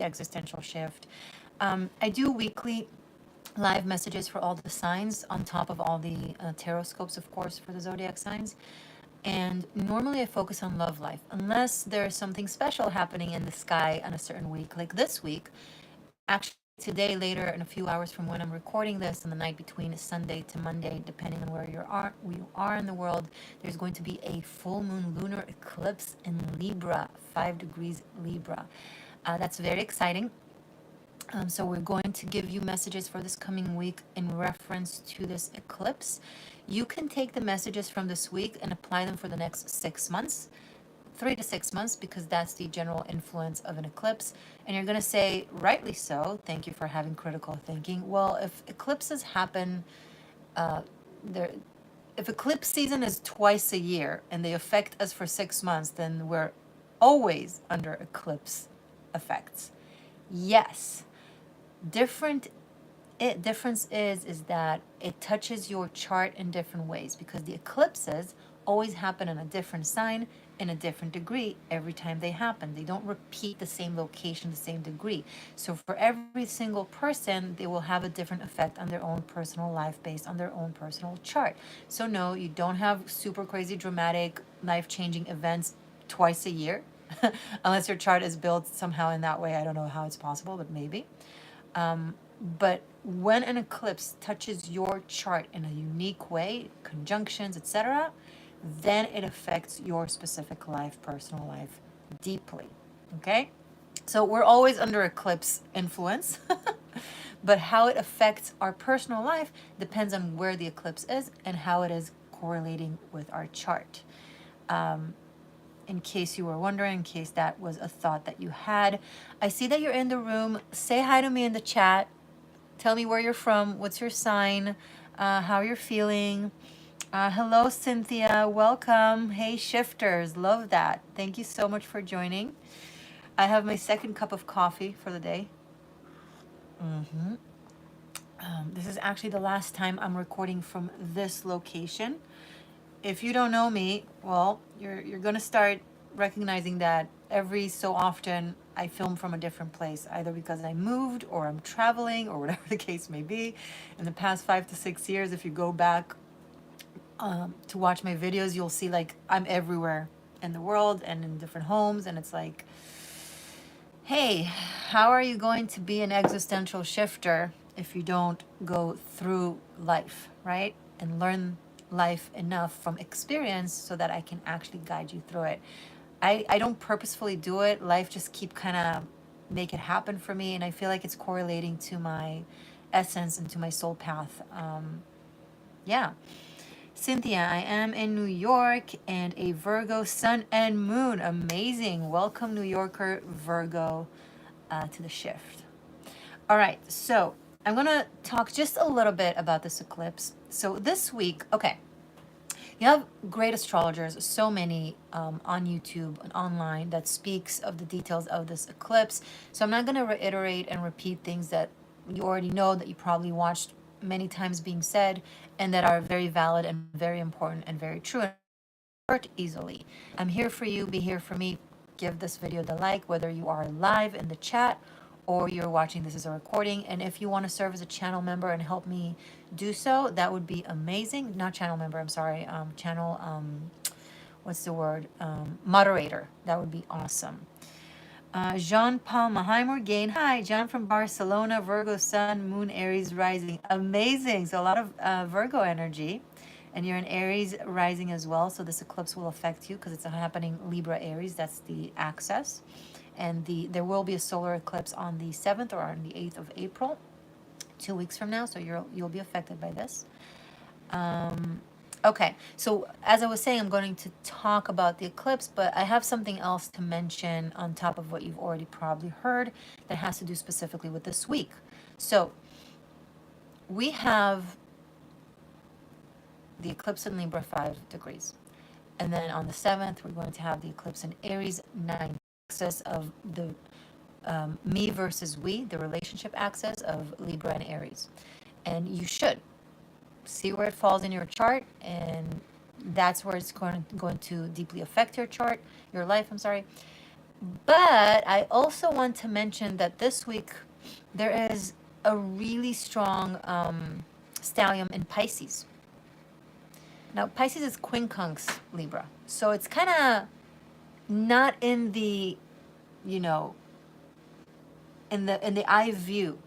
existential shift. I do weekly live messages for all the signs on top of all the tarot scopes, of course, for the zodiac signs. And normally I focus on love life, unless there's something special happening in the sky on a certain week, like this week. Actually, today, later, in a few hours from when I'm recording this, on the night between Sunday to Monday, depending on where you are in the world, there's going to be a full moon lunar eclipse in Libra, 5 degrees Libra. That's very exciting. So we're going to give you messages for this coming week in reference to this eclipse. You can take the messages from this week and apply them for the next 6 months, 3 to 6 months, because that's the general influence of an eclipse. And you're going to say, rightly so, thank you for having critical thinking. Well, if eclipses happen, if eclipse season is twice a year and they affect us for 6 months, then we're always under eclipse effects. Yes. Difference is that it touches your chart in different ways, because the eclipses always happen in a different sign in a different degree every time they happen. They don't repeat the same location, the same degree. So for every single person, they will have a different effect on their own personal life based on their own personal chart. So no, you don't have super crazy dramatic life-changing events twice a year, unless your chart is built somehow in that way. I don't know how it's possible, but maybe. But when an eclipse touches your chart in a unique way, conjunctions, etc., then it affects your specific life, personal life, deeply. Okay? So we're always under eclipse influence, but how it affects our personal life depends on where the eclipse is and how it is correlating with our chart. In case you were wondering, in case that was a thought that you had. I see that you're in the room. Say hi to me in the chat. Tell me where you're from, what's your sign, how you're feeling. Hello, Cynthia. Welcome. Hey, shifters. Love that. Thank you so much for joining. I have my second cup of coffee for the day. This is actually the last time I'm recording from this location. If you don't know me, well, you're going to start recognizing that every so often I film from a different place, either because I moved or I'm traveling or whatever the case may be. In the past 5 to 6 years, if you go back to watch my videos, you'll see like I'm everywhere in the world and in different homes. And it's like, hey, how are you going to be an existential shifter if you don't go through life, right? And learn life enough from experience so that I can actually guide you through it. I don't purposefully do it. Life just keep kind of make it happen for me, and I feel like it's correlating to my essence and to my soul path. Yeah. Cynthia, I am in New York and a Virgo sun and moon. Amazing. Welcome, New Yorker Virgo, to the shift. All right, so I'm going to talk just a little bit about this eclipse. So this week, okay, you have great astrologers, so many on YouTube and online that speaks of the details of this eclipse. So I'm not going to reiterate and repeat things that you already know, that you probably watched many times being said, and that are very valid and very important and very true and hurt easily. I'm here for you. Be here for me. Give this video the like, whether you are live in the chat or you're watching this as a recording. And if you want to serve as a channel member and help me do so, that would be amazing. Not channel member, I'm sorry. Channel, what's the word? Moderator. That would be awesome. Jean Palma. Hi, Morgainne. Hi, John from Barcelona. Virgo sun, moon, Aries rising. Amazing. So a lot of Virgo energy. And you're in Aries rising as well. So this eclipse will affect you because it's happening Libra Aries. That's the axis. And there will be a solar eclipse on the 7th or on the 8th of April, 2 weeks from now. So you'll be affected by this. Okay, so as I was saying, I'm going to talk about the eclipse, but I have something else to mention on top of what you've already probably heard that has to do specifically with this week. So we have the eclipse in Libra, 5 degrees. And then on the 7th, we're going to have the eclipse in Aries, 9, axis of the me versus we, the relationship axis of Libra and Aries. And you should see where it falls in your chart, and that's where it's going to deeply affect your chart, your life, I'm sorry. But I also want to mention that this week there is a really strong stellium in Pisces. Now, Pisces is quincunx Libra. So it's kind of not in the, you know, in the eye view,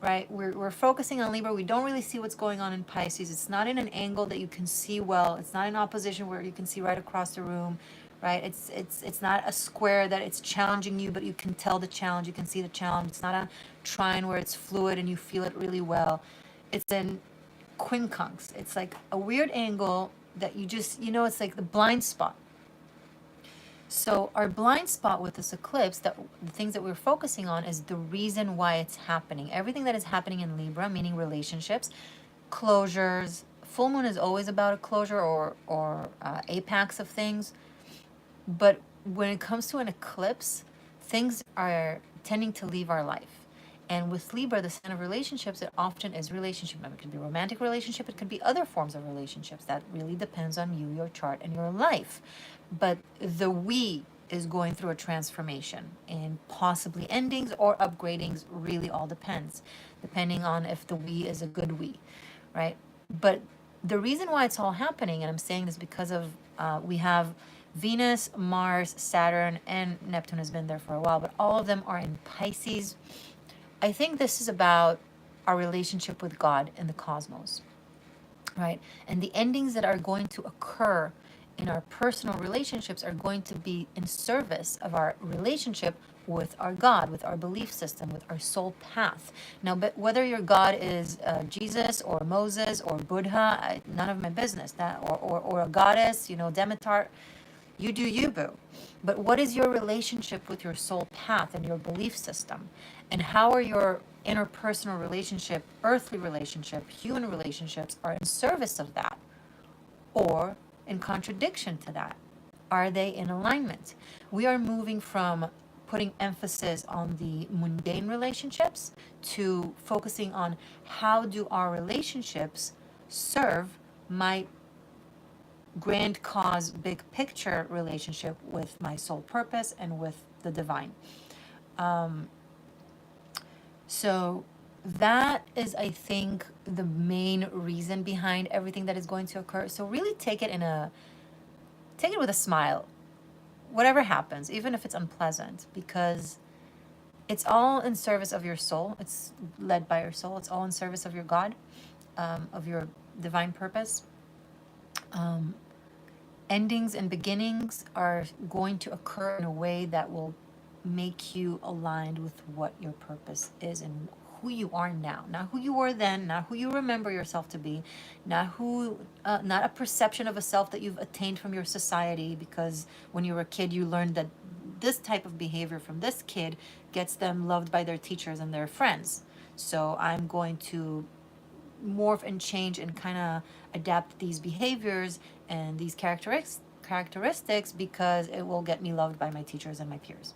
right? We're focusing on Libra. We don't really see what's going on in Pisces. It's not in an angle that you can see well. It's not in opposition where you can see right across the room, right? It's not a square that it's challenging you, but you can tell the challenge. You can see the challenge. It's not a trine where it's fluid and you feel it really well. It's in quincunx. It's like a weird angle that you just, it's like the blind spot. So our blind spot with this eclipse, that the things that we're focusing on is the reason why it's happening. Everything that is happening in Libra, meaning relationships, closures. Full moon is always about a closure or apex of things. But when it comes to an eclipse, things are tending to leave our life. And with Libra, the sign of relationships, it often is relationship. It could be romantic relationship. It could be other forms of relationships. That really depends on you, your chart, and your life. But the we is going through a transformation, and possibly endings or upgradings. Really all depends, depending on if the we is a good we, right? But the reason why it's all happening, and I'm saying this because of we have Venus, Mars, Saturn, and Neptune has been there for a while, but all of them are in Pisces. I think this is about our relationship with God and the cosmos, right? And the endings that are going to occur in our personal relationships are going to be in service of our relationship with our God, with our belief system, with our soul path. Now, but whether your God is Jesus or Moses or Buddha, none of my business. That or a goddess, Demeter, you do you, boo. But what is your relationship with your soul path and your belief system? And how are your interpersonal relationship, earthly relationship, human relationships are in service of that? Or in contradiction to that? Are they in alignment? We are moving from putting emphasis on the mundane relationships to focusing on how do our relationships serve my grand cause, big picture relationship with my soul purpose and with the divine. So that is, I think, the main reason behind everything that is going to occur. So really take it with a smile, whatever happens, even if it's unpleasant, because it's all in service of your soul. It's led by your soul. It's all in service of your God, of your divine purpose. Endings and beginnings are going to occur in a way that will make you aligned with what your purpose is and who you are now. Not who you were then, not who you remember yourself to be, not a perception of a self that you've attained from your society because when you were a kid you learned that this type of behavior from this kid gets them loved by their teachers and their friends. So I'm going to morph and change and kind of adapt these behaviors and these characteristics because it will get me loved by my teachers and my peers.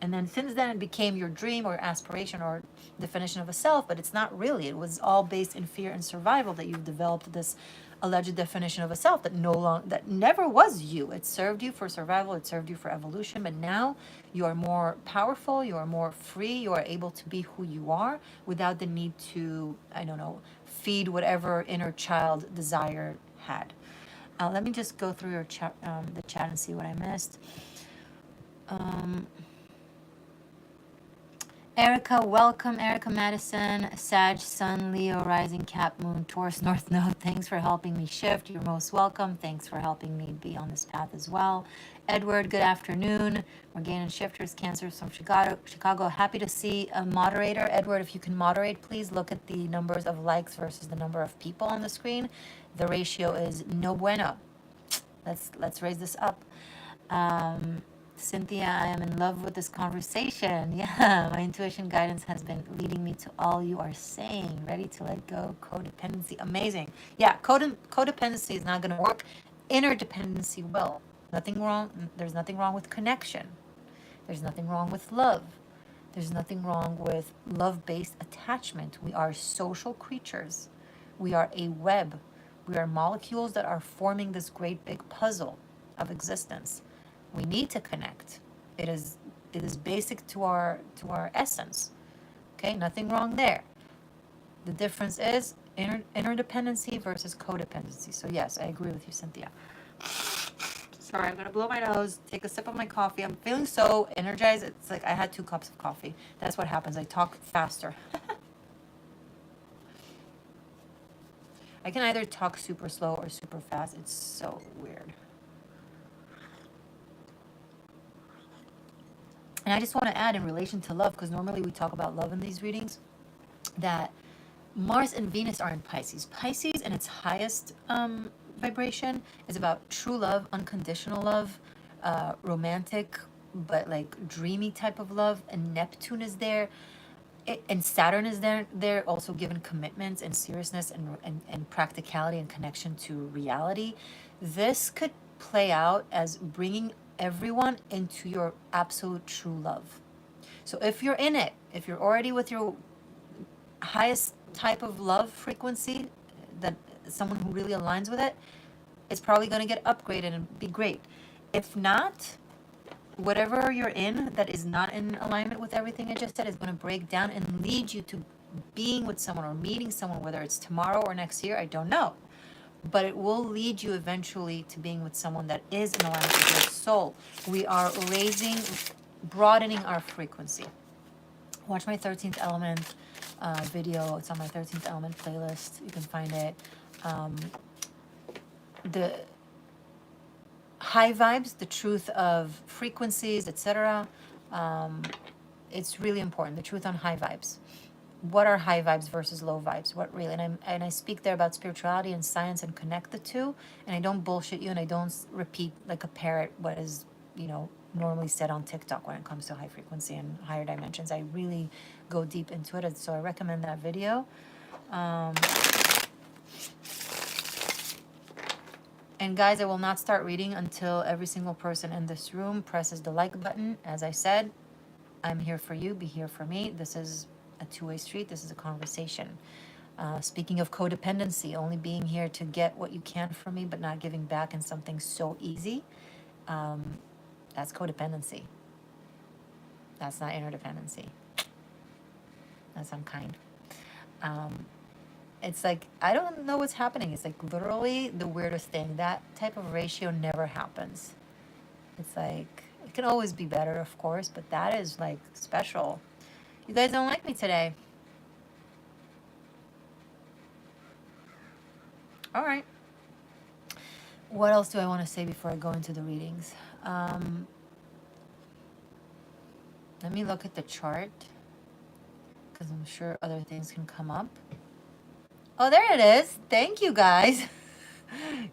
And then since then it became your dream or aspiration or definition of a self, but it's not really. It was all based in fear and survival that you've developed this alleged definition of a self that never was you. It served you for survival, it served you for evolution, but now you are more powerful, you are more free, you are able to be who you are without the need to, feed whatever inner child desire had. Let me just go through the chat and see what I missed. Erica, welcome. Erica Madison, Sag, Sun, Leo, Rising, Cap, Moon, Taurus, North Node. Thanks for helping me shift. You're most welcome. Thanks for helping me be on this path as well. Edward, good afternoon. Morgainne and Shifters, Cancers from Chicago. Happy to see a moderator. Edward, if you can moderate, please look at the numbers of likes versus the number of people on the screen. The ratio is no bueno. Let's raise this up. Cynthia, I am in love with this conversation. Yeah, my intuition guidance has been leading me to all you are saying. Ready to let go. Codependency. Amazing. Yeah, codependency is not going to work. Interdependency will. Nothing wrong. There's nothing wrong with connection. There's nothing wrong with love. There's nothing wrong with love-based attachment. We are social creatures. We are a web. We are molecules that are forming this great big puzzle of existence. We need to connect. It is It is basic to our essence. Okay, nothing wrong there. The difference is interdependency versus codependency. So yes, I agree with you, Cynthia. Sorry, I'm gonna blow my nose, take a sip of my coffee. I'm feeling so energized. It's like I had 2 cups of coffee. That's what happens. I talk faster. I can either talk super slow or super fast. It's so weird. And I just want to add in relation to love, because normally we talk about love in these readings, that Mars and Venus are in Pisces. Pisces, in its highest vibration, is about true love, unconditional love, romantic, but like dreamy type of love. And Neptune is there, and Saturn is there also given commitments and seriousness and practicality and connection to reality. This could play out as bringing everyone into your absolute true love. So if you're in it, if you're already with your highest type of love frequency, that someone who really aligns with it, it's probably going to get upgraded and be great. If not, whatever you're in that is not in alignment with everything I just said is going to break down and lead you to being with someone or meeting someone, whether it's tomorrow or next year, I don't know. But it will lead you eventually to being with someone that is in alignment with your soul. We are broadening our frequency. Watch my 13th element video. It's on my 13th element playlist. You can find it. The high vibes, the truth of frequencies, etc. It's really important. The truth on high vibes. What are high vibes versus low vibes? What really? And I speak there about spirituality and science and connect the two. And I don't bullshit you, and I don't repeat like a parrot what is, normally said on TikTok when it comes to high frequency and higher dimensions. I really go deep into it, and so I recommend that video. And guys, I will not start reading until every single person in this room presses the like button. As I said, I'm here for you, be here for me. This is a two-way street. This is a conversation. Speaking of codependency, only being here to get what you can from me, but not giving back in something so easy, that's codependency. That's not interdependency. That's unkind. It's like, I don't know what's happening. It's like literally the weirdest thing. That type of ratio never happens. It's like, it can always be better, of course, but that is like special. You guys don't like me today. All right. What else do I want to say before I go into the readings? Let me look at the chart, because I'm sure other things can come up. Oh, there it is. Thank you, guys.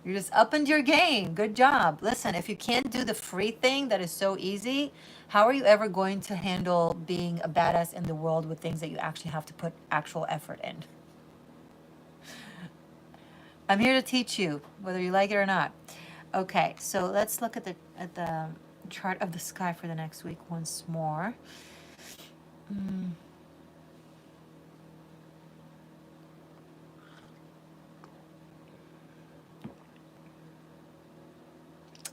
You're just upping your game. Good job. Listen, if you can't do the free thing that is so easy, how are you ever going to handle being a badass in the world with things that you actually have to put actual effort in? I'm here to teach you, whether you like it or not. Okay, so let's look at the chart of the sky for the next week once more.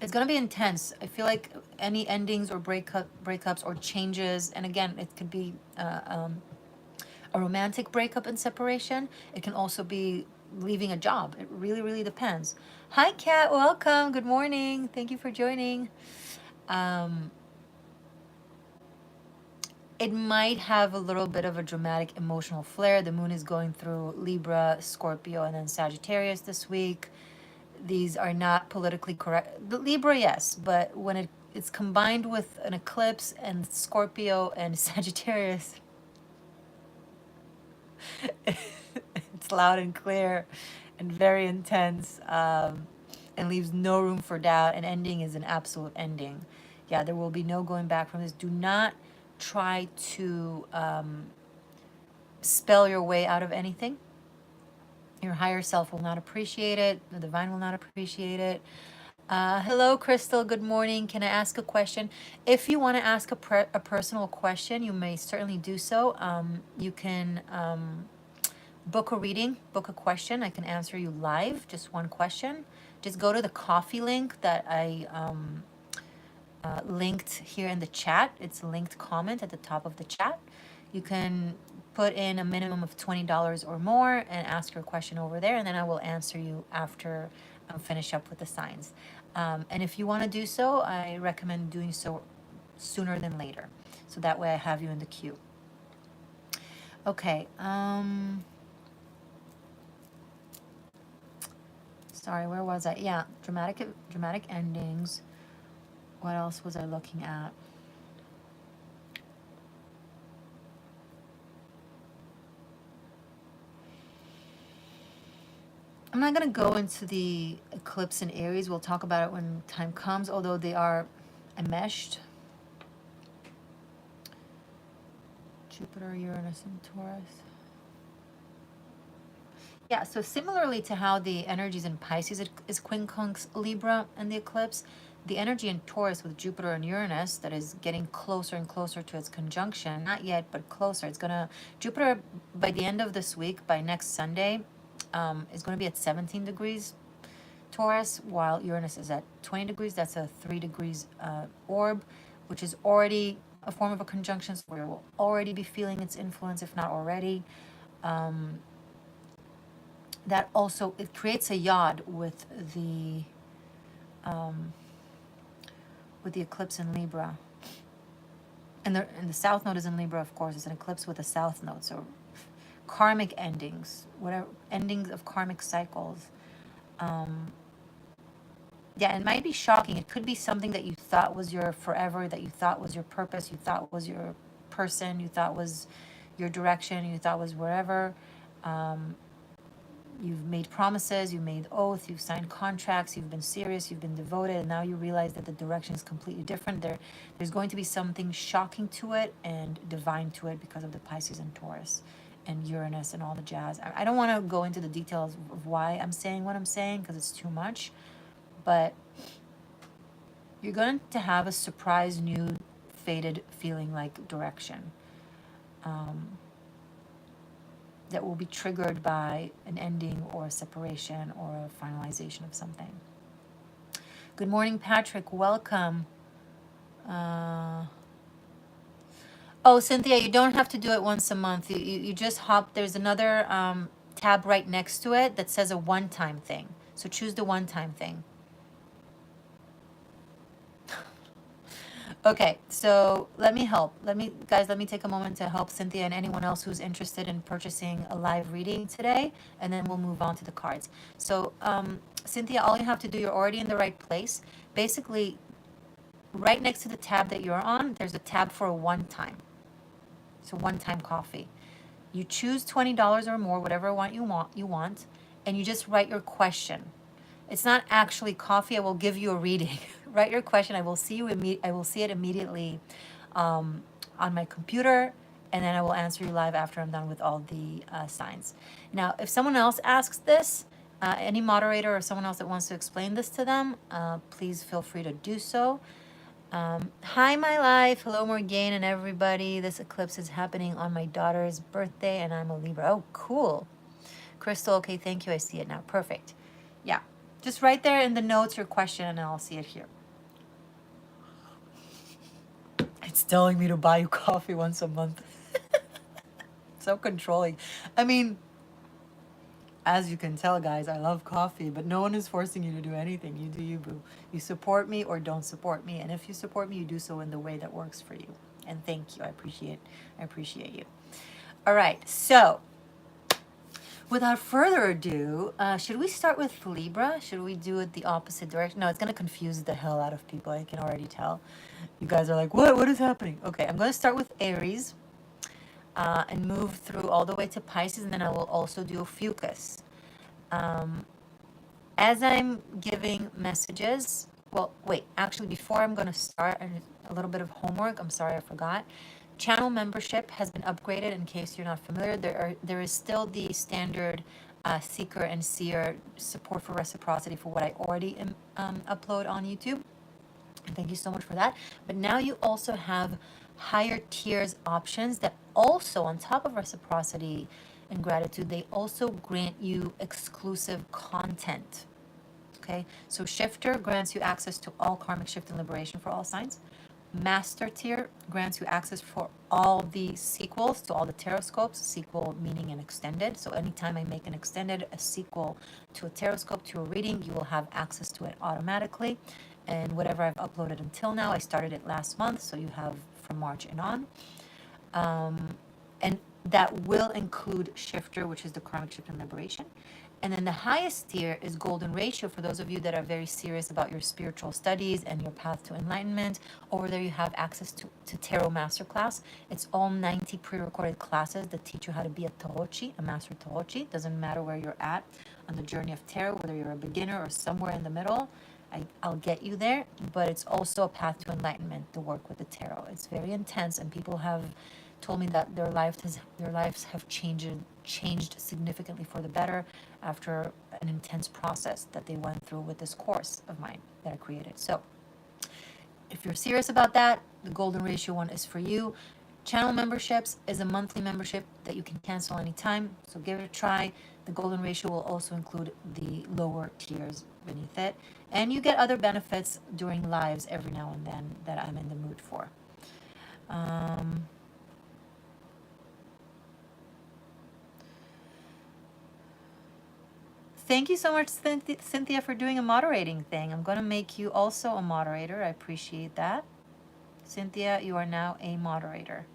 It's going to be intense. I feel like any endings or breakups or changes, and again, it could be a romantic breakup and separation. It can also be leaving a job. It really, really depends. Hi, Kat. Welcome. Good morning. Thank you for joining. It might have a little bit of a dramatic emotional flair. The moon is going through Libra, Scorpio, and then Sagittarius this week. These are not politically correct. The Libra, yes, but when it's combined with an eclipse and Scorpio and Sagittarius, it's loud and clear and very intense, and leaves no room for doubt. An ending is an absolute ending. Yeah, there will be no going back from this. Do not try to spell your way out of anything. Your higher self will not appreciate it. The divine will not appreciate it. Hello, Crystal. Good morning. Can I ask a question? If you want to ask a personal question, you may certainly do so. You can book a reading, book a question. I can answer you live, just one question. Just go to the coffee link that I linked here in the chat. It's a linked comment at the top of the chat. You can put in a minimum of $20 or more and ask your question over there, and then I will answer you after I finish up with the signs. And if you want to do so, I recommend doing so sooner than later, so that way I have you in the queue. Okay. Sorry, where was I? Yeah, dramatic endings. What else was I looking at? I'm not going to go into the eclipse in Aries. We'll talk about it when time comes, although they are enmeshed. Jupiter, Uranus, and Taurus. Yeah, so similarly to how the energies in Pisces is quincunx Libra and the eclipse, the energy in Taurus with Jupiter and Uranus that is getting closer and closer to its conjunction, not yet, but closer. It's gonna, Jupiter by the end of this week, by next Sunday, is gonna be at 17 degrees Taurus, while Uranus is at 20 degrees. That's a 3 degrees orb, which is already a form of a conjunction, so we will already be feeling its influence, if not already. That also, it creates a yod with the eclipse in Libra. And the south node is in Libra, of course. It's an eclipse with a south node. So karmic endings, whatever, endings of karmic cycles. Yeah, it might be shocking. It could be something that you thought was your forever, that you thought was your purpose, you thought was your person, you thought was your direction, you thought was wherever. You've made promises, you've made oath, you've signed contracts, you've been serious, you've been devoted, and now you realize that the direction is completely different. There's going to be something shocking to it and divine to it because of the Pisces and Taurus and Uranus and all the jazz. I don't want to go into the details of why I'm saying what I'm saying because it's too much, but you're going to have a surprise, new, faded feeling like direction. That will be triggered by an ending or a separation or a finalization of something. Good morning, Patrick. Welcome. Oh, Cynthia, you don't have to do it once a month. You just hop. There's another tab right next to it that says a one-time thing. So choose the one-time thing. Okay, so let me help. Let me take a moment to help Cynthia and anyone else who's interested in purchasing a live reading today, and then we'll move on to the cards. So, Cynthia, all you have to do, you're already in the right place. Basically, right next to the tab that you're on, there's a tab for a one-time. So one-time coffee. You choose $20 or more, whatever you want, and you just write your question. It's not actually coffee. I will give you a reading. Write your question. I will see it immediately on my computer, and then I will answer you live after I'm done with all the signs. Now, if someone else asks this, any moderator or someone else that wants to explain this to them, please feel free to do so. Hi, my life. Hello, Morgainne and everybody. This eclipse is happening on my daughter's birthday, and I'm a Libra. Oh, cool. Crystal, okay, thank you. I see it now. Perfect. Yeah. Just write there in the notes your question, and I'll see it here. It's telling me to buy you coffee once a month. So controlling. I mean, as you can tell, guys, I love coffee, but no one is forcing you to do anything. You do you, boo. You support me or don't support me. And if you support me, you do so in the way that works for you. And thank you. I appreciate you. All right. So without further ado, should we start with Libra? Should we do it the opposite direction? No, it's going to confuse the hell out of people. I can already tell. You guys are like, what? What is happening? Okay, I'm going to start with Aries and move through all the way to Pisces, and then I will also do Ophiuchus. As I'm giving messages, well, wait, actually, before I'm going to start, a little bit of homework. I'm sorry, I forgot. Channel membership has been upgraded. In case you're not familiar, there is still the standard seeker and seer support for reciprocity for what I already upload on YouTube. And thank you so much for that. But now you also have higher tiers options that also, on top of reciprocity and gratitude, they also grant you exclusive content. Okay, so Shifter grants you access to all karmic shift and liberation for all signs. Master tier grants you access for all the sequels to all the tarot scopes. Sequel meaning an extended. So anytime I make an extended, a sequel to a tarot scope, to a reading, you will have access to it automatically. And whatever I've uploaded until now, I started it last month, so you have from March and on. And that will include Shifter, which is the karmic shift and liberation. And then the highest tier is Golden Ratio for those of you that are very serious about your spiritual studies and your path to enlightenment. Over there you have access to Tarot Masterclass. It's all 90 pre-recorded classes that teach you how to be a Tarochi, a Master Tarochi. Doesn't matter where you're at on the journey of tarot, whether you're a beginner or somewhere in the middle. I'll get you there, but it's also a path to enlightenment, the work with the tarot. It's very intense, and people have told me that their lives have changed significantly for the better after an intense process that they went through with this course of mine that I created. So if you're serious about that, the Golden Ratio one is for you. Channel memberships is a monthly membership that you can cancel anytime, so give it a try. The Golden Ratio will also include the lower tiers beneath it, and you get other benefits during lives every now and then that I'm in the mood for. Thank you so much, Cynthia, for doing a moderating thing. I'm going to make you also a moderator. I appreciate that. Cynthia, you are now a moderator.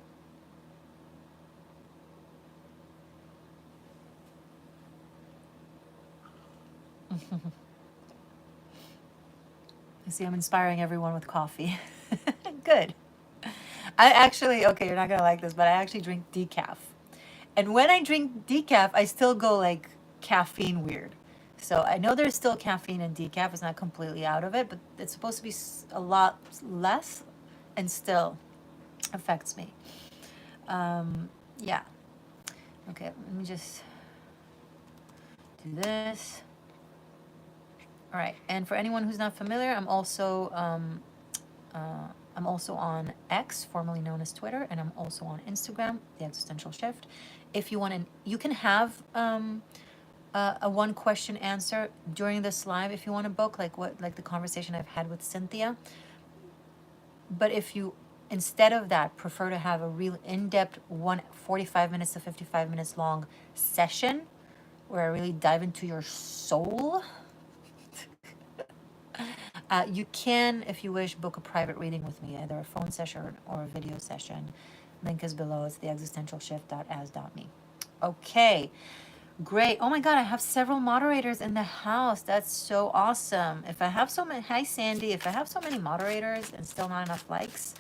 I see I'm inspiring everyone with coffee. Good. I actually, okay, you're not going to like this, but I actually drink decaf. And when I drink decaf, I still go like caffeine weird. So I know there's still caffeine in decaf. It's not completely out of it, but it's supposed to be a lot less and still affects me. Yeah. Okay, let me just do this. All right, and for anyone who's not familiar, I'm also on X, formerly known as Twitter, and I'm also on Instagram, The Existential Shift. If you want to, you can have a one question answer during this live if you want to book, like the conversation I've had with Cynthia. But if you, instead of that, prefer to have a real in-depth 45 minutes to 55 minutes long session where I really dive into your soul, you can, if you wish, book a private reading with me, either a phone session or a video session. Link is below. It's theexistentialshift.as.me. Okay, great. Oh my God, I have several moderators in the house. That's so awesome. If I have so many, hi Sandy, if I have so many moderators and still not enough likes,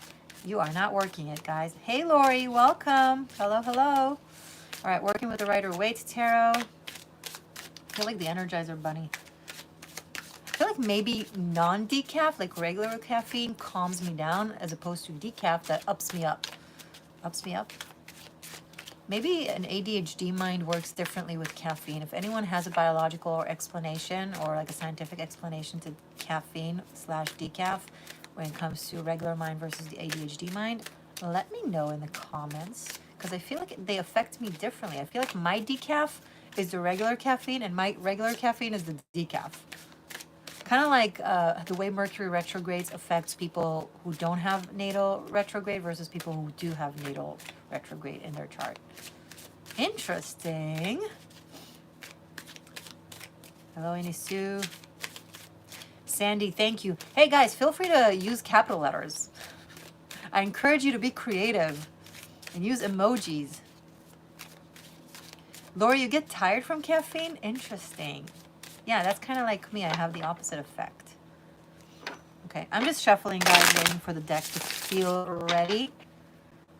you are not working it, guys. Hey Lori, welcome. Hello, hello. All right, working with the Rider-Waite Tarot. I feel like the Energizer Bunny. I feel like maybe non-decaf, like regular caffeine, calms me down as opposed to decaf that ups me up. Ups me up. Maybe an ADHD mind works differently with caffeine. If anyone has a biological or explanation or like a scientific explanation to caffeine / decaf when it comes to regular mind versus the ADHD mind, let me know in the comments, because I feel like they affect me differently. I feel like my decaf is the regular caffeine and my regular caffeine is the decaf. Kind of like the way Mercury retrogrades affects people who don't have natal retrograde versus people who do have natal retrograde in their chart. Interesting. Hello, Inisu. Sandy, thank you. Hey guys, feel free to use capital letters. I encourage you to be creative and use emojis. Lori, you get tired from caffeine? Interesting. Yeah, that's kind of like me. I have the opposite effect. Okay, I'm just shuffling, guys, waiting for the deck to feel ready.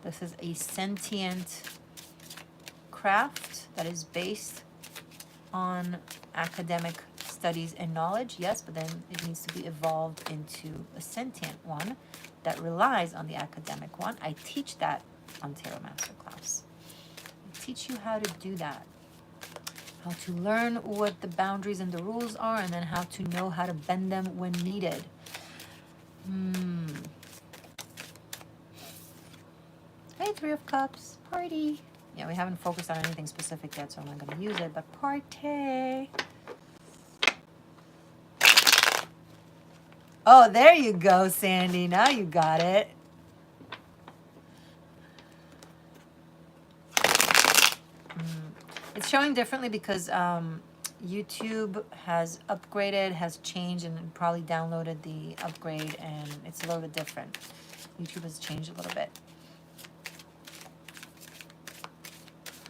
This is a sentient craft that is based on academic studies and knowledge, yes, but then it needs to be evolved into a sentient one that relies on the academic one. I teach that on Tarot Masterclass. I teach you how to do that. How to learn what the boundaries and the rules are, and then how to know how to bend them when needed. Hey, Three of Cups, party. Yeah, we haven't focused on anything specific yet, so I'm not going to use it, but party. Oh, there you go, Sandy. Now you got it. It's showing differently because YouTube has upgraded, has changed, and probably downloaded the upgrade, and it's a little bit different. YouTube has changed a little bit.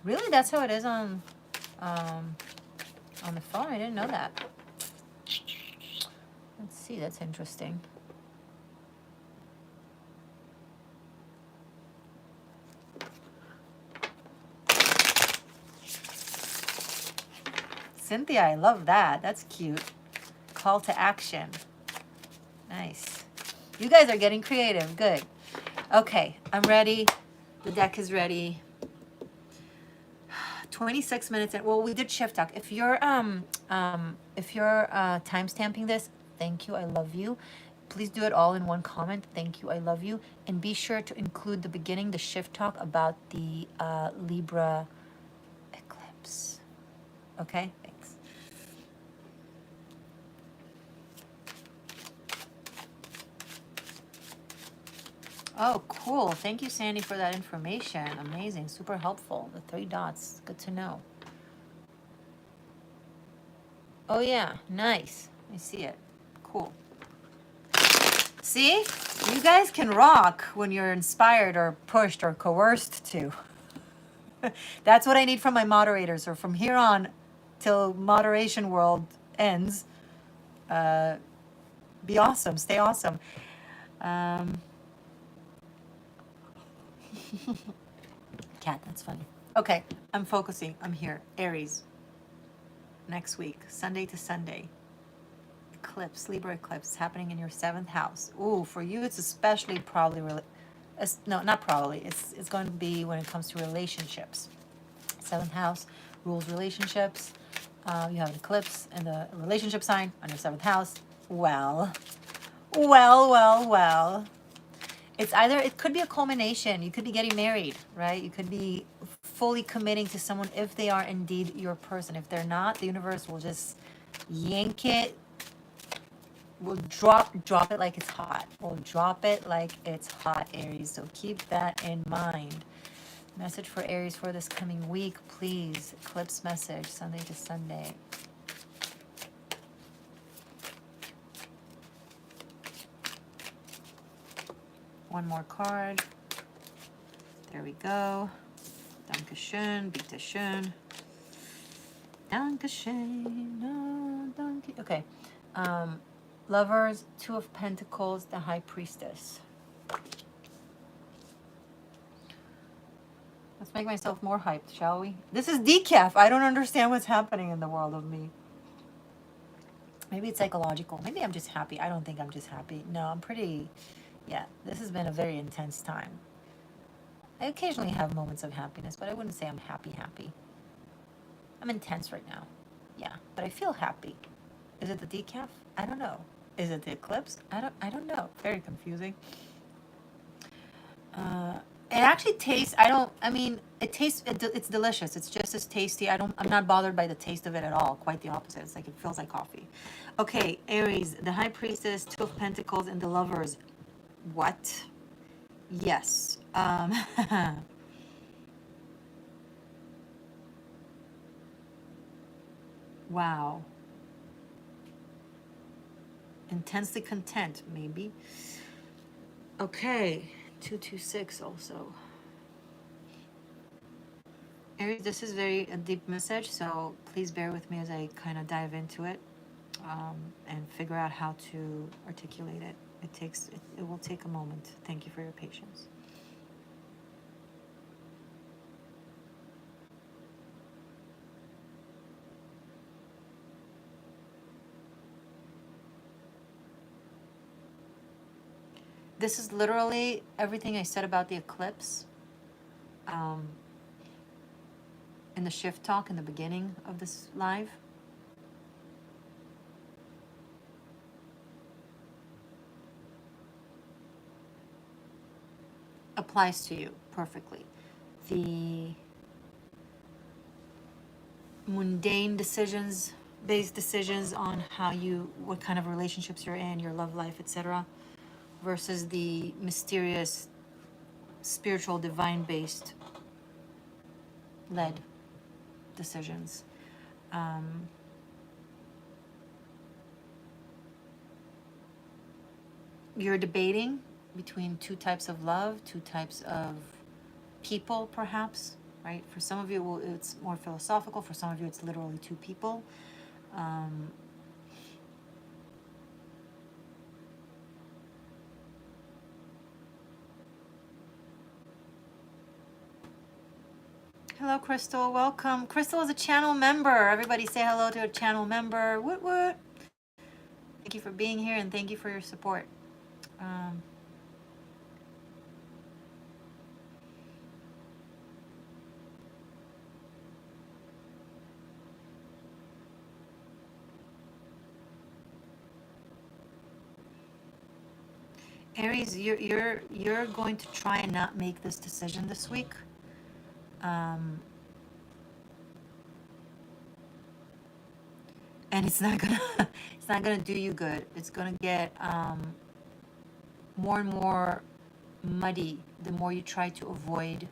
Really, that's how it is on the phone. I didn't know that. Let's see. That's interesting. Cynthia, I love that. That's cute. Call to action. Nice. You guys are getting creative. Good. Okay, I'm ready. The deck is ready. 26 minutes in. Well, we did shift talk. If you're time stamping this, thank you. I love you. Please do it all in one comment. Thank you. I love you. And be sure to include the beginning, the shift talk about the Libra eclipse. Okay? Thanks. Oh, cool. Thank you, Sandy, for that information. Amazing. Super helpful. The 3 dots. Good to know. Oh, yeah. Nice. I see it. Cool. See? You guys can rock when you're inspired or pushed or coerced to. That's what I need from my moderators, or from here on till moderation world ends. Be awesome. Stay awesome. Cat, that's funny. Okay, I'm focusing. I'm here. Aries. Next week, Sunday to Sunday. Eclipse, Libra eclipse, happening in your 7th house. Ooh, for you, it's especially probably no, not probably. It's going to be when it comes to relationships. 7th house rules relationships. You have an eclipse and the relationship sign on your 7th house. Well. It's either, it could be a culmination. You could be getting married, right? You could be fully committing to someone if they are indeed your person. If they're not, the universe will just yank it. We'll drop it like it's hot. We'll drop it like it's hot, Aries. So keep that in mind. Message for Aries for this coming week, please. Eclipse message, Sunday to Sunday. One more card. There we go. Dankeschön, bitteschön. Dankeschön. No, danke. Okay. Lovers, 2 of Pentacles, the High Priestess. Let's make myself more hyped, shall we? This is decaf. I don't understand what's happening in the world of me. Maybe it's psychological. Maybe I'm just happy. I don't think I'm just happy. No, I'm pretty... Yeah, this has been a very intense time. I occasionally have moments of happiness, but I wouldn't say I'm happy. I'm intense right now. Yeah, but I feel happy. Is it the decaf? I don't know. Is it the eclipse? I don't know. Very confusing. It actually tastes, it's delicious. It's just as tasty. I'm not bothered by the taste of it at all. Quite the opposite. It's like, it feels like coffee. Okay, Aries, the High Priestess, 2 of Pentacles, and the Lovers. What? Yes. Wow. Intensely content, maybe. Okay. 226 also. Aries, this is a deep message, so please bear with me as I kind of dive into it and figure out how to articulate it. It will take a moment. Thank you for your patience. This is literally everything I said about the eclipse in the shift talk in the beginning of this live. Applies to you perfectly. The mundane decisions based decisions on how you, what kind of relationships you're in, your love life, etc., versus the mysterious, spiritual, divine based led decisions. You're debating between two types of love, two types of people, perhaps, right? For some of you, it's more philosophical. For some of you, it's literally two people. Hello, Crystal. Welcome. Crystal is a channel member. Everybody say hello to a channel member. Woot woot. Thank you for being here and thank you for your support. Um, Aries, you're going to try and not make this decision this week. And it's not gonna it's not gonna do you good. It's gonna get more and more muddy the more you try to avoid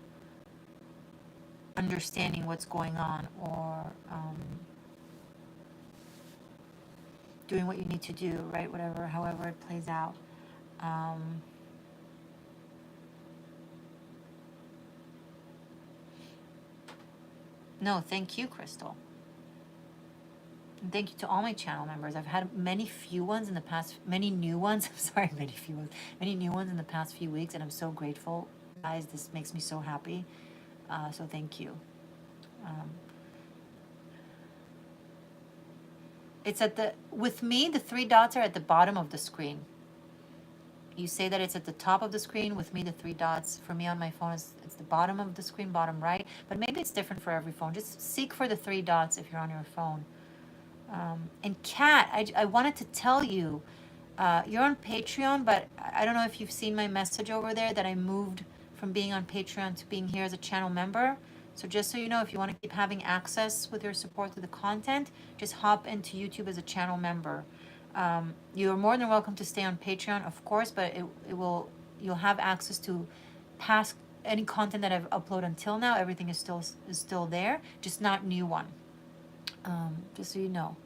understanding what's going on, or doing what you need to do, right? Whatever, however it plays out. No, thank you, Crystal. And thank you to all my channel members. I've had many few ones in the past, many new ones. I'm sorry, many new ones in the past few weeks, and I'm so grateful, guys. This makes me so happy. So thank you. It's at the, with me, the three dots are at the bottom of the screen. You say that it's at the top of the screen. With me, the three dots for me on my phone is, it's the bottom of the screen, bottom right. But maybe it's different for every phone. Just seek for the three dots if you're on your phone. And Kat, I wanted to tell you, you're on Patreon, but I don't know if you've seen my message over there that I moved from being on Patreon to being here as a channel member. So just so you know, if you want to keep having access with your support to the content, just hop into YouTube as a channel member. You're more than welcome to stay on Patreon, of course, but you'll have access to past any content that I've uploaded until now. Everything is still there, just not new one. Just so you know.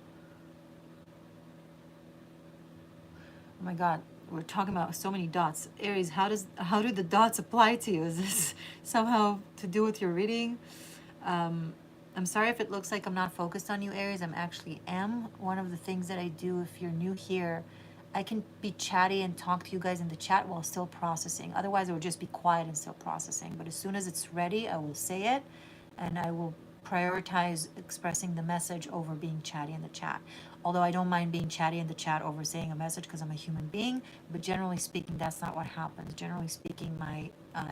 Oh my God, we're talking about so many dots. Aries, how do the dots apply to you? Is this somehow to do with your reading? I'm sorry if it looks like I'm not focused on you, Aries. I'm actually am. One of the things that I do, if you're new here, I can be chatty and talk to you guys in the chat while still processing. Otherwise, I would just be quiet and still processing. But as soon as it's ready, I will say it, and I will prioritize expressing the message over being chatty in the chat. Although I don't mind being chatty in the chat over saying a message because I'm a human being, but generally speaking, that's not what happens. Generally speaking, my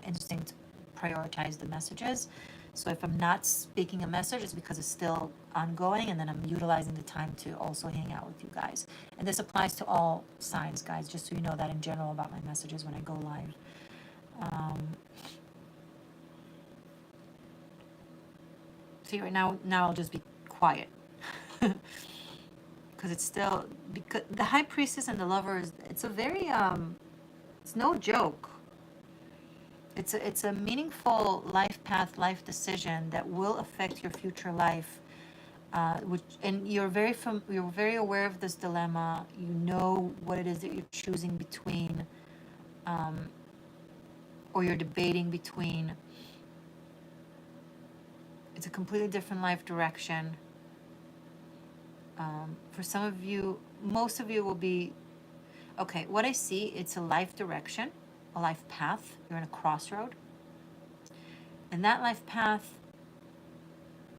instinct prioritize the messages. So if I'm not speaking a message, it's because it's still ongoing, and then I'm utilizing the time to also hang out with you guys. And this applies to all signs, guys, just so you know that in general about my messages when I go live. See, right now I'll just be quiet. Because it's still, because the High Priestess and the Lover is, it's a very, it's no joke. It's a meaningful life path, life decision that will affect your future life. Which, and you're very aware of this dilemma. You know what it is that you're choosing between, or you're debating between. It's a completely different life direction. For some of you, most of you will be, okay, what I see, it's a life direction, a life path. You're in a crossroad. And that life path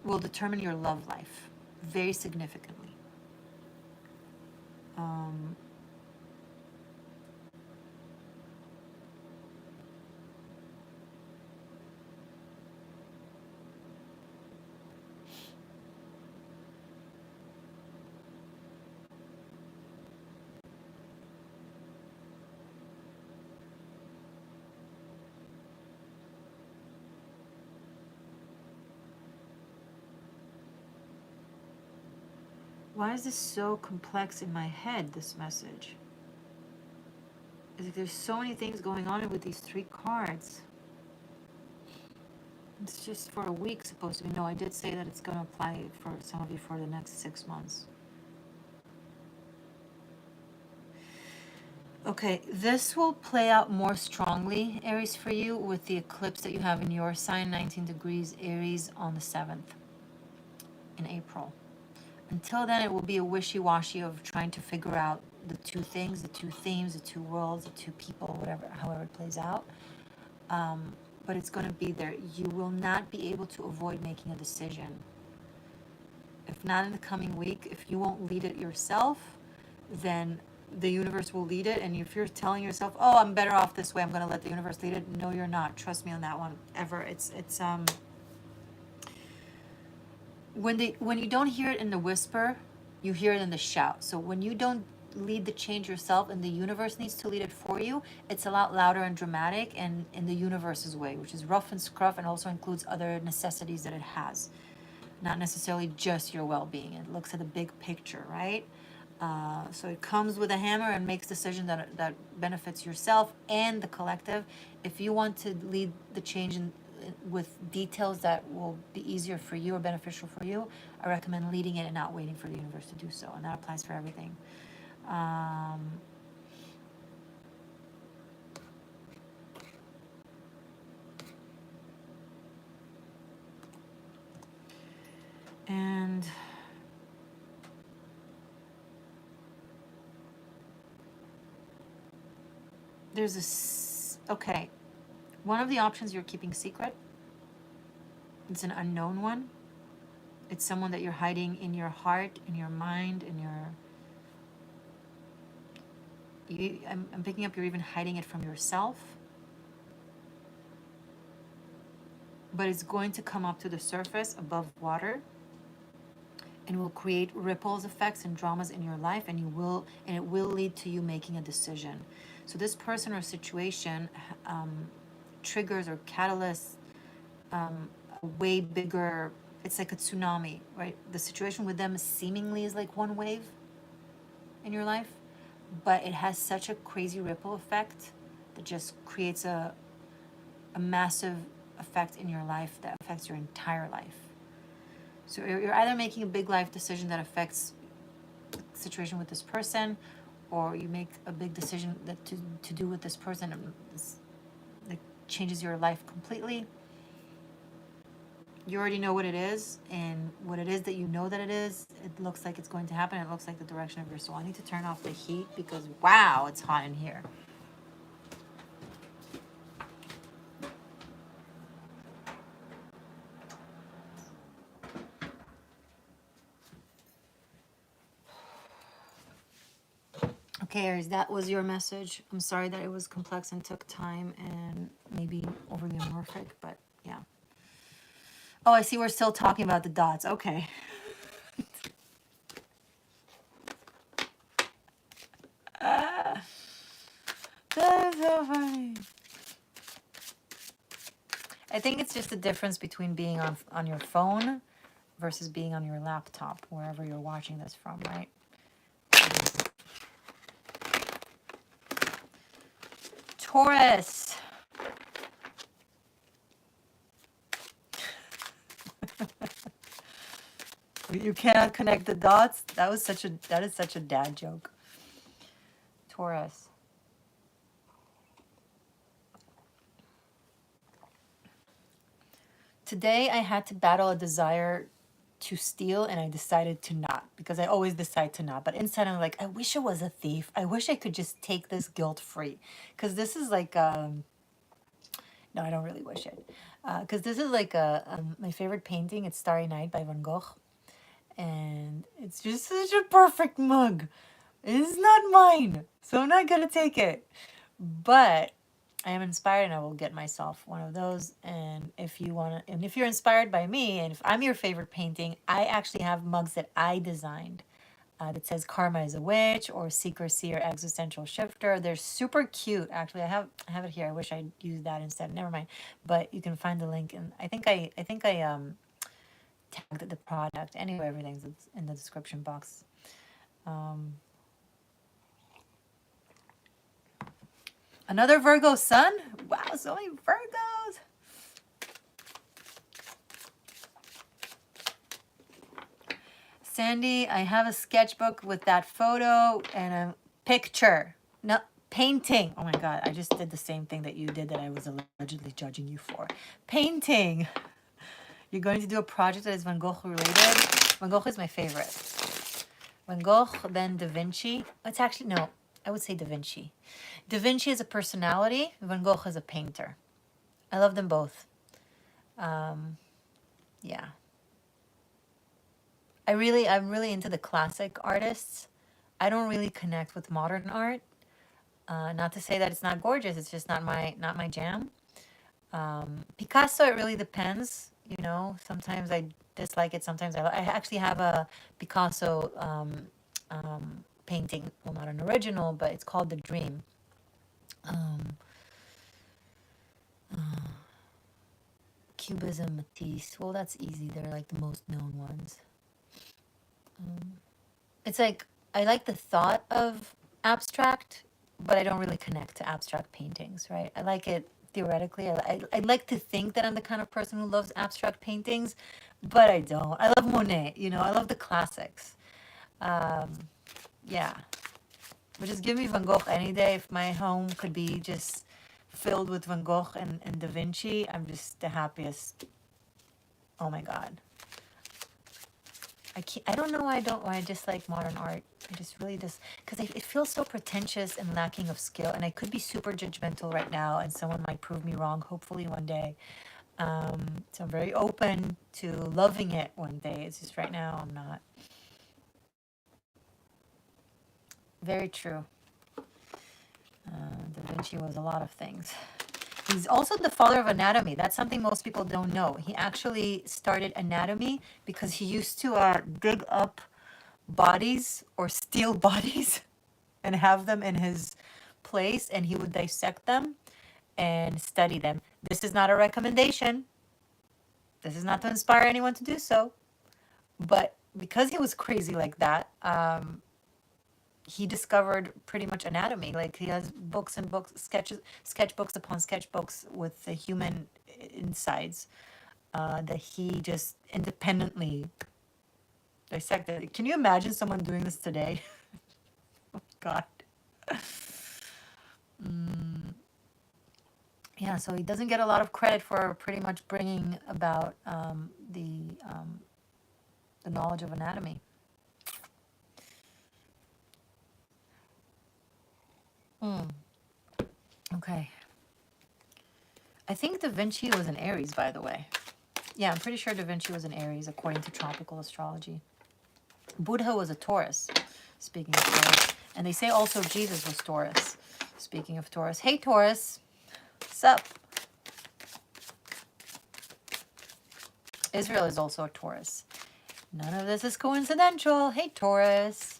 will determine your love life very significantly. Why is this so complex in my head, this message? It's like there's so many things going on with these 3 cards. It's just for a week supposed to be. No, I did say that it's going to apply for some of you for the next 6 months. Okay, this will play out more strongly, Aries, for you with the eclipse that you have in your sign, 19 degrees Aries on the 7th in April. Until then, it will be a wishy-washy of trying to figure out the 2 things, the 2 themes, the 2 worlds, the 2 people, whatever, however it plays out. But it's going to be there. You will not be able to avoid making a decision. If not in the coming week, if you won't lead it yourself, then the universe will lead it. And if you're telling yourself, oh, I'm better off this way, I'm going to let the universe lead it. No, you're not. Trust me on that one. Ever. It's when you don't hear it in the whisper, you hear it in the shout. So when you don't lead the change yourself and the universe needs to lead it for you, it's a lot louder and dramatic and in the universe's way, which is rough and scruff and also includes other necessities that it has. Not necessarily just your well-being. It looks at the big picture, right? So it comes with a hammer and makes decisions that benefits yourself and the collective. If you want to lead the change with details that will be easier for you or beneficial for you, I recommend leading it and not waiting for the universe to do so. And that applies for everything. And there's this, okay, one of the options you're keeping secret. It's an unknown one. It's someone that you're hiding in your heart, in your mind, in your... I'm picking up you're even hiding it from yourself. But it's going to come up to the surface above water and will create ripples effects and dramas in your life, and it will lead to you making a decision. So this person or situation triggers or catalysts a way bigger, it's like a tsunami, right? The situation with them seemingly is like one wave in your life, but it has such a crazy ripple effect that just creates a massive effect in your life that affects your entire life. So you're either making a big life decision that affects the situation with this person, or you make a big decision that to do with this person that changes your life completely. You already know what it is, and what it is that you know that it is, it looks like it's going to happen. It looks like the direction of your soul. I need to turn off the heat because, wow, it's hot in here. Okay, Aries, that was your message. I'm sorry that it was complex and took time and maybe overly amorphic, but yeah. Oh, I see we're still talking about the dots. Okay. That is so funny. I think it's just the difference between being on your phone versus being on your laptop, wherever you're watching this from, right? Taurus. You cannot connect the dots. That is such a dad joke. Taurus. Today I had to battle a desire to steal, and I decided to not, because I always decide to not. But inside I'm like, I wish I was a thief. I wish I could just take this guilt free, because this is like no, I don't really wish it, because this is like my favorite painting. It's Starry Night by Van Gogh, and it's just such a perfect mug. It's not mine, so I'm not gonna take it, but I am inspired and I will get myself one of those. And if you want to, and if you're inspired by me, and if I'm your favorite painting, I actually have mugs that I designed that says Karma is a Witch or Secrecy or Existential Shifter. They're super cute. Actually, I have it here. I wish I'd used that instead. Never mind. But you can find the link, and I think I tagged the product. Anyway, everything's in the description box. Another Virgo sun? Wow, so many Virgos. Sandy, I have a sketchbook with that photo and a picture. No, painting. Oh my God, I just did the same thing that you did that I was allegedly judging you for. Painting. You're going to do a project that is Van Gogh related. Van Gogh is my favorite. Van Gogh, then Da Vinci. It's actually, no, I would say Da Vinci. Da Vinci is a personality. Van Gogh is a painter. I love them both. Yeah. I'm really into the classic artists. I don't really connect with modern art. Not to say that it's not gorgeous. It's just not my jam. Picasso, it really depends. You know, sometimes I dislike it. Sometimes I actually have a Picasso painting. Well, not an original, but it's called The Dream. Cubism, Matisse. Well, that's easy. They're like the most known ones. It's like I like the thought of abstract, but I don't really connect to abstract paintings, right? I like it theoretically. I like to think that I'm the kind of person who loves abstract paintings, but I don't. I love Monet, you know, I love the classics. Yeah. But just give me Van Gogh any day. If my home could be just filled with Van Gogh and Da Vinci, I'm just the happiest. Oh my God. I don't know why I dislike modern art. I just really because it feels so pretentious and lacking of skill. And I could be super judgmental right now, and someone might prove me wrong. Hopefully one day. So I'm very open to loving it one day. It's just right now I'm not. Very true. Da Vinci was a lot of things. He's also the father of anatomy. That's something most people don't know. He actually started anatomy because he used to dig up bodies or steal bodies and have them in his place, and he would dissect them and study them. This is not a recommendation. This is not to inspire anyone to do so. But because he was crazy like that, he discovered pretty much anatomy. Like he has books and books, sketchbooks upon sketchbooks with the human insides that he just independently dissected. Can you imagine someone doing this today? Oh God. Yeah, so he doesn't get a lot of credit for pretty much bringing about the knowledge of anatomy. Okay. I think Da Vinci was an Aries, by the way. Yeah, I'm pretty sure Da Vinci was an Aries, according to tropical astrology. Buddha was a Taurus, speaking of Taurus. And they say also Jesus was Taurus, speaking of Taurus. Hey, Taurus. What's up? Israel is also a Taurus. None of this is coincidental. Hey, Taurus.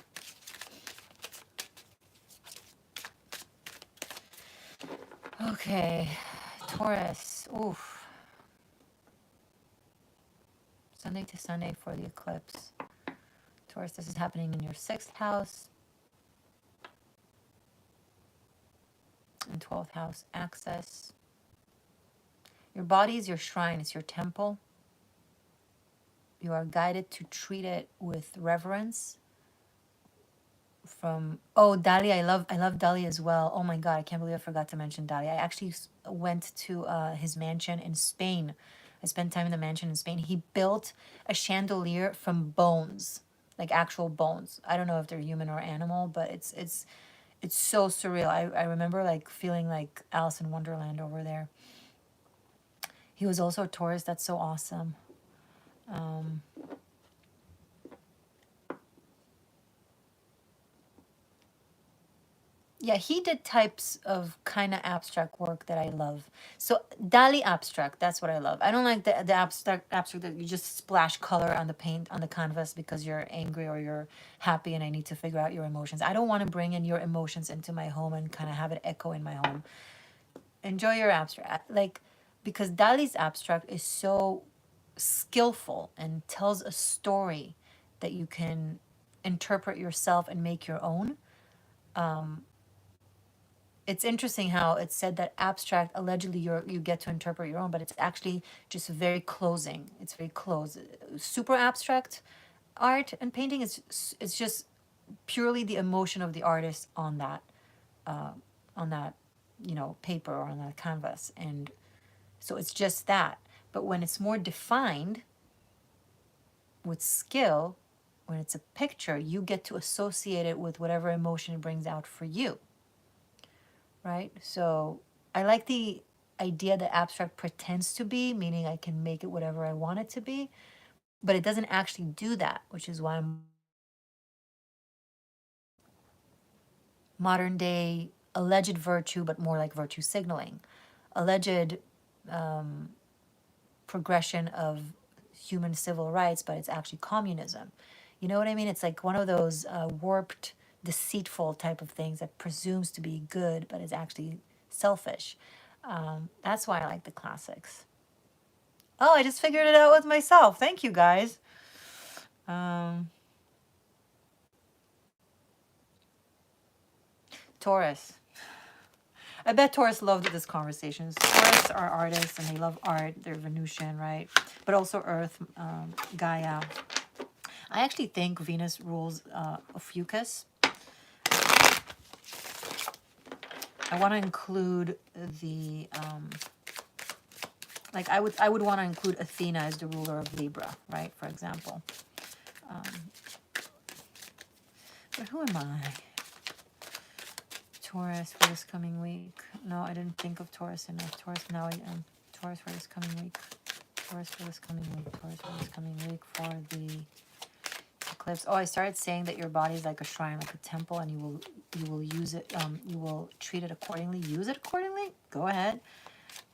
Okay, Taurus. Oof. Sunday to Sunday for the eclipse. Taurus, this is happening in your 6th house. And 12th house, access. Your body is your shrine. It's your temple. You are guided to treat it with reverence. Dali, I love Dali as well. Oh my God, I can't believe I forgot to mention Dali. I actually went to his mansion in Spain. I spent time in the mansion in Spain. He built a chandelier from bones, like actual bones. I don't know if they're human or animal, but it's so surreal. I remember like feeling like Alice in Wonderland over there. He was also a Taurus. That's so awesome. Yeah, he did types of kind of abstract work that I love. So Dali abstract, that's what I love. I don't like the abstract that you just splash color on the paint on the canvas because you're angry or you're happy and I need to figure out your emotions. I don't want to bring in your emotions into my home and kind of have it echo in my home. Enjoy your abstract, like because Dali's abstract is so skillful and tells a story that you can interpret yourself and make your own. It's interesting how it's said that abstract, allegedly you get to interpret your own, but it's actually just very closing. It's very close. Super abstract art and painting is it's just purely the emotion of the artist on that, you know, paper or on that canvas. And so it's just that. But when it's more defined with skill, when it's a picture, you get to associate it with whatever emotion it brings out for you. Right? So I like the idea that abstract pretends to be, meaning I can make it whatever I want it to be, but it doesn't actually do that, which is why modern day alleged virtue, but more like virtue signaling, alleged progression of human civil rights, but it's actually communism. You know what I mean? It's like one of those warped, deceitful type of things that presumes to be good, but is actually selfish. That's why I like the classics. Oh, I just figured it out with myself. Thank you, guys. Taurus. I bet Taurus loved this conversation. Taurus are artists and they love art. They're Venusian, right? But also Earth, Gaia. I actually think Venus rules Ophiuchus. I want to include the like I would want to include Athena as the ruler of Libra, right? For example. But who am I? Taurus for this coming week. No, I didn't think of Taurus enough. Taurus now I am. Taurus for this coming week. Taurus for this coming week. Taurus for this coming week for the eclipse. Oh, I started saying that your body is like a shrine, like a temple, and you will use it. You will treat it accordingly. Use it accordingly. Go ahead.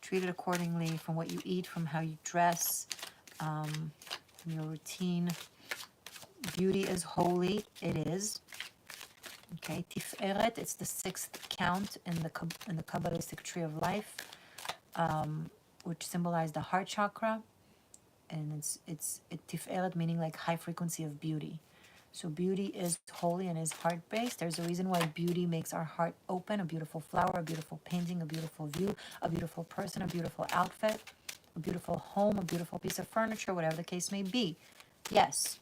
Treat it accordingly from what you eat, from how you dress, from your routine. Beauty is holy. It is. Okay, Tiferet, it's the 6th count in the Kabbalistic tree of life, which symbolizes the heart chakra, and it's Tiferet meaning like high frequency of beauty. So beauty is holy and is heart-based. There's a reason why beauty makes our heart open. A beautiful flower, a beautiful painting, a beautiful view, a beautiful person, a beautiful outfit, a beautiful home, a beautiful piece of furniture, whatever the case may be. Yes.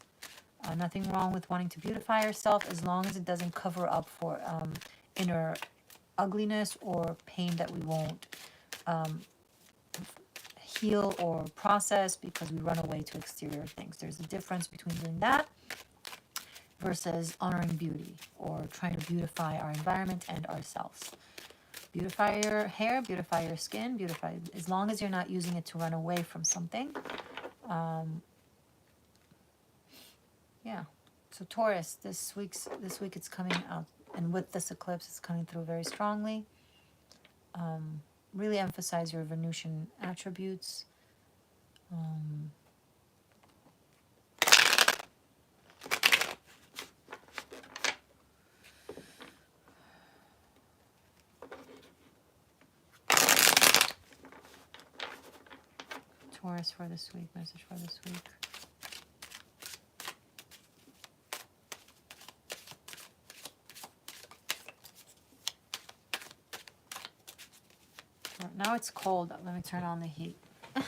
Nothing wrong with wanting to beautify yourself as long as it doesn't cover up for inner ugliness or pain that we won't heal or process because we run away to exterior things. There's a difference between doing that versus honoring beauty or trying to beautify our environment and ourselves. Beautify your hair, beautify your skin, beautify as long as you're not using it to run away from something. Yeah. So Taurus, this week it's coming out, and with this eclipse, it's coming through very strongly. Really emphasize your Venusian attributes. Taurus for this week, message for this week. Now it's cold. Let me turn on the heat. I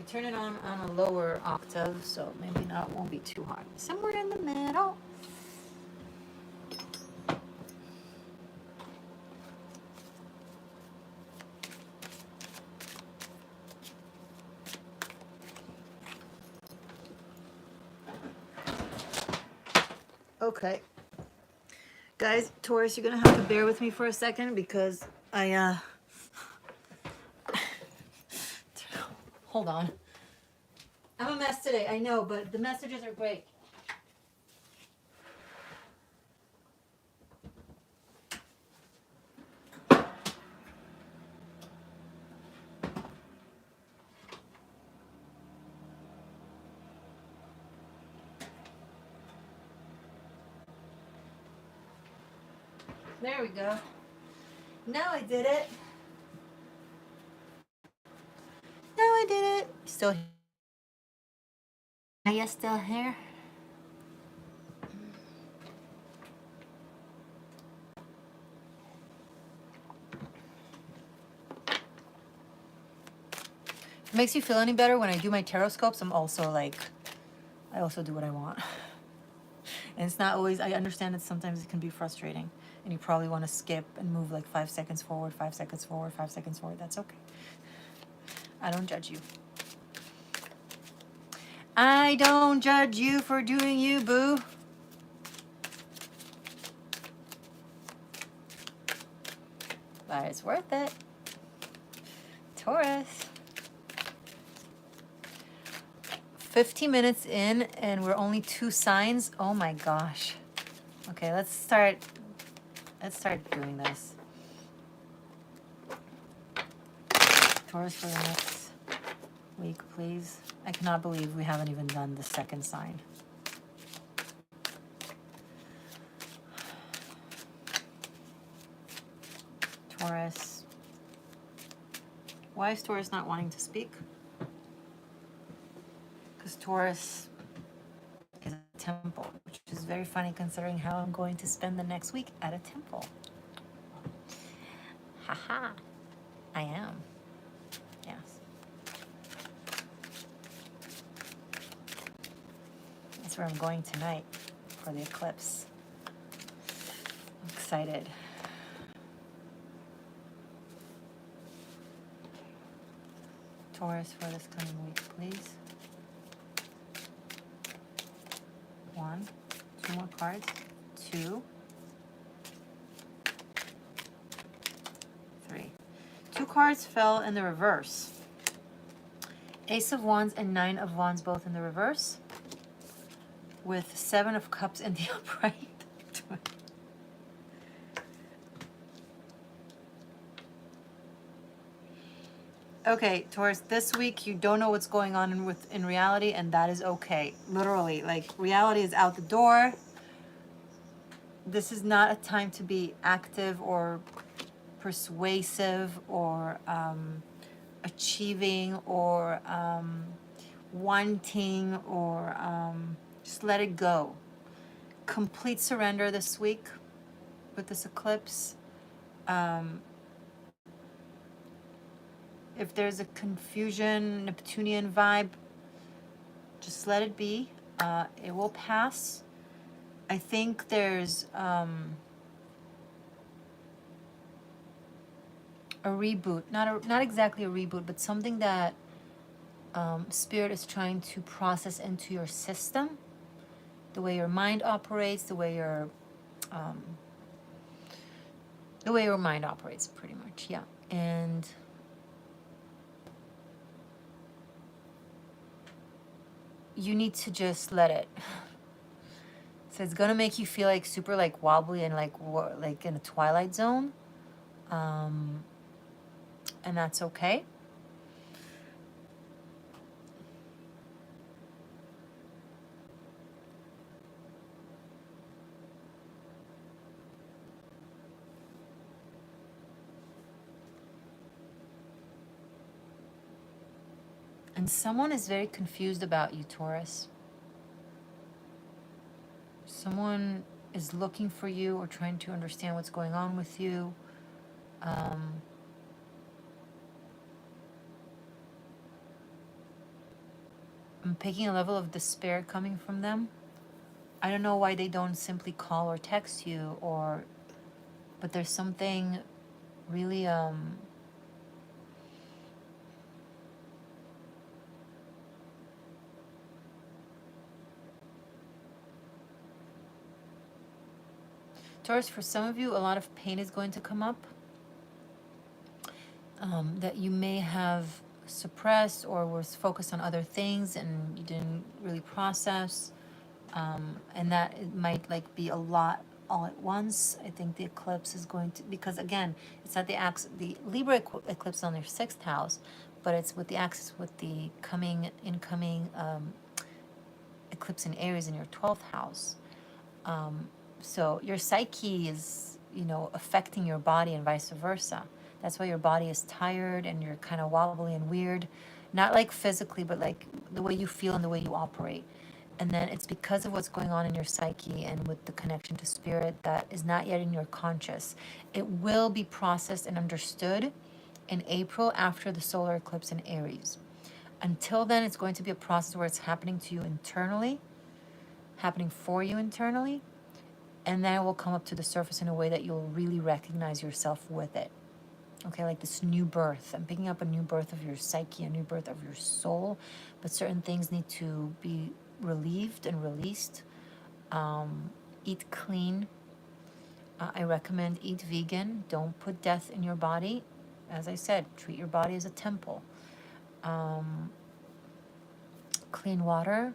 turn it on a lower octave, so maybe not won't be too hot. Somewhere in the middle. Okay. Guys, Taurus, you're going to have to bear with me for a second because I, hold on. I'm a mess today, I know, but the messages are great. There we go. Now I did it. Now I did it. Still here? Are you still here? If it makes you feel any better, when I do my tarot scopes, I'm also like, I also do what I want. And it's not always, I understand that sometimes it can be frustrating. And you probably want to skip and move like 5 seconds forward, 5 seconds forward, 5 seconds forward. That's okay. I don't judge you. I don't judge you for doing you, boo. But it's worth it. Taurus. 15 minutes in and we're only 2 signs. Oh my gosh. Okay, let's start doing this. Taurus for the next week, please. I cannot believe we haven't even done the second sign. Taurus. Why is Taurus not wanting to speak? Because Taurus is a temple, which is very funny considering how I'm going to spend the next week at a temple. Haha, I am. Yes. That's where I'm going tonight for the eclipse. I'm excited. Taurus for this coming week, please. 1, 2 more cards. 2, 3. 2 cards fell in the reverse. Ace of Wands and 9 of Wands both in the reverse, with 7 of Cups in the upright. Okay, Taurus, this week you don't know what's going on in reality, and that is okay. Literally, like, reality is out the door. This is not a time to be active or persuasive or achieving or wanting or just let it go. Complete surrender this week with this eclipse. If there's a confusion, Neptunian vibe, just let it be. It will pass. I think there's a reboot, not exactly a reboot, but something that Spirit is trying to process into your system, the way your mind operates, the way your mind operates, pretty much, yeah. And you need to just let it. So it's gonna make you feel like super like wobbly and like in a twilight zone, and that's okay. And someone is very confused about you, Taurus. Someone is looking for you or trying to understand what's going on with you. I'm picking a level of despair coming from them. I don't know why they don't simply call or text you, but there's something really Taurus, for some of you, a lot of pain is going to come up that you may have suppressed or was focused on other things and you didn't really process, and that it might like be a lot all at once. I think the eclipse is going to, because again, it's not the Libra eclipse on their 6th house, but it's with the axis with the incoming eclipse in Aries in your 12th house. So your psyche is, you know, affecting your body and vice versa. That's why your body is tired and you're kind of wobbly and weird. Not like physically, but like the way you feel and the way you operate. And then it's because of what's going on in your psyche and with the connection to spirit that is not yet in your conscious. It will be processed and understood in April after the solar eclipse in Aries. Until then, it's going to be a process where it's happening to you internally, happening for you internally, and then it will come up to the surface in a way that you'll really recognize yourself with it. Okay, like this new birth. I'm picking up a new birth of your psyche, a new birth of your soul, but certain things need to be relieved and released. Eat clean. I recommend eat vegan. Don't put death in your body. As I said, treat your body as a temple. Clean water,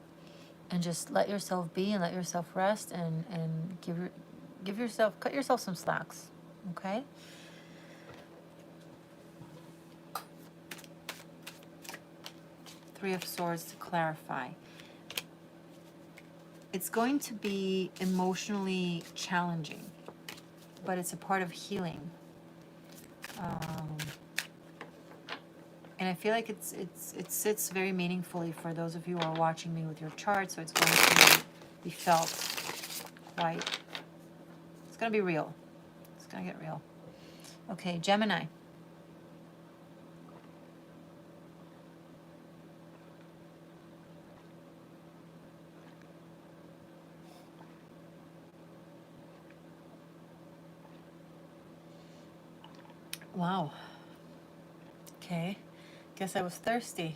and just let yourself be and let yourself rest, and give yourself, cut yourself some slacks. Okay. Three of Swords to clarify. It's going to be emotionally challenging, but it's a part of healing. And I feel like it sits very meaningfully for those of you who are watching me with your chart, so it's going to be felt quite, it's going to be real. It's going to get real. Okay, Gemini. Wow. Okay. Guess I was thirsty.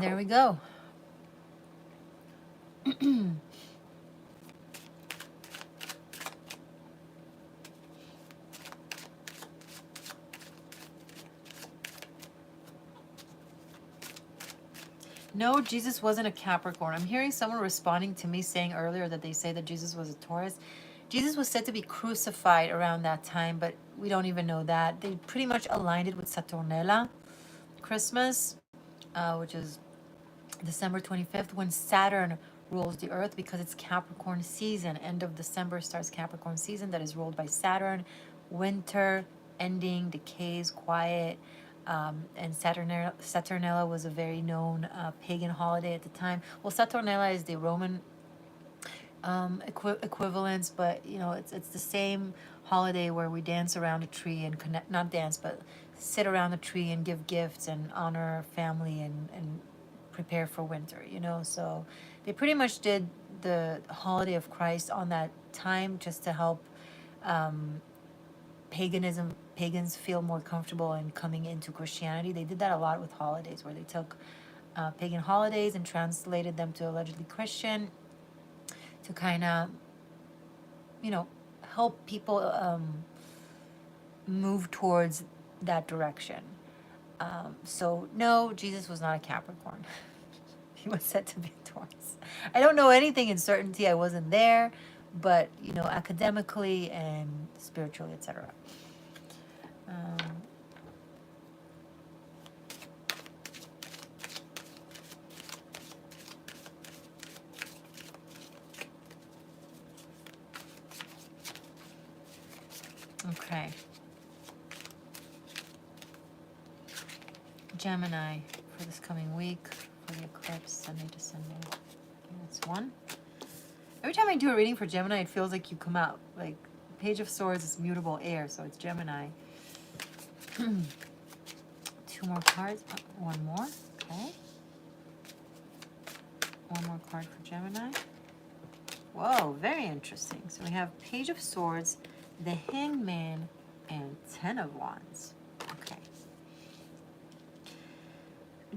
There we go. No, Jesus wasn't a Capricorn. I'm hearing someone responding to me saying earlier that they say that Jesus was a Taurus. Jesus was said to be crucified around that time, but we don't even know that. They pretty much aligned it with Saturnella, Christmas, which is December 25th, when Saturn rules the earth, because it's Capricorn season. End of December starts Capricorn season that is ruled by Saturn. Winter, ending, decays, quiet. And Saturnella was a very known pagan holiday at the time. Well, Saturnella is the Roman equivalence, but you know, it's the same holiday where we dance around a tree and connect, not dance, but sit around the tree and give gifts and honor family and prepare for winter, you know. So they pretty much did the holiday of Christ on that time just to help pagans feel more comfortable in coming into Christianity. They did that a lot with holidays, where they took pagan holidays and translated them to allegedly Christian to kind of, you know, help people move towards that direction. So no, Jesus was not a Capricorn. He was said to be a Taurus. I don't know anything in certainty. I wasn't there, but you know, academically and spiritually, etc. Okay. Gemini for this coming week for the eclipse, Sunday to Sunday. Okay, that's one. Every time I do a reading for Gemini, it feels like you come out. Like, Page of Swords is mutable air, so it's Gemini. Two more cards. One more. Okay. One more card for Gemini. Whoa, very interesting. So we have Page of Swords, the Hangman, and Ten of Wands. Okay.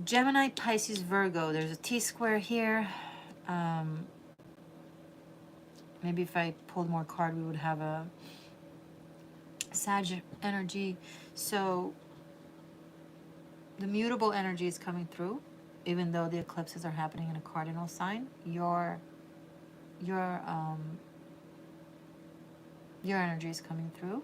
Gemini, Pisces, Virgo. There's a T-square here. Maybe if I pulled more card, we would have a Sag energy. So the mutable energy is coming through, even though the eclipses are happening in a cardinal sign. Your energy is coming through.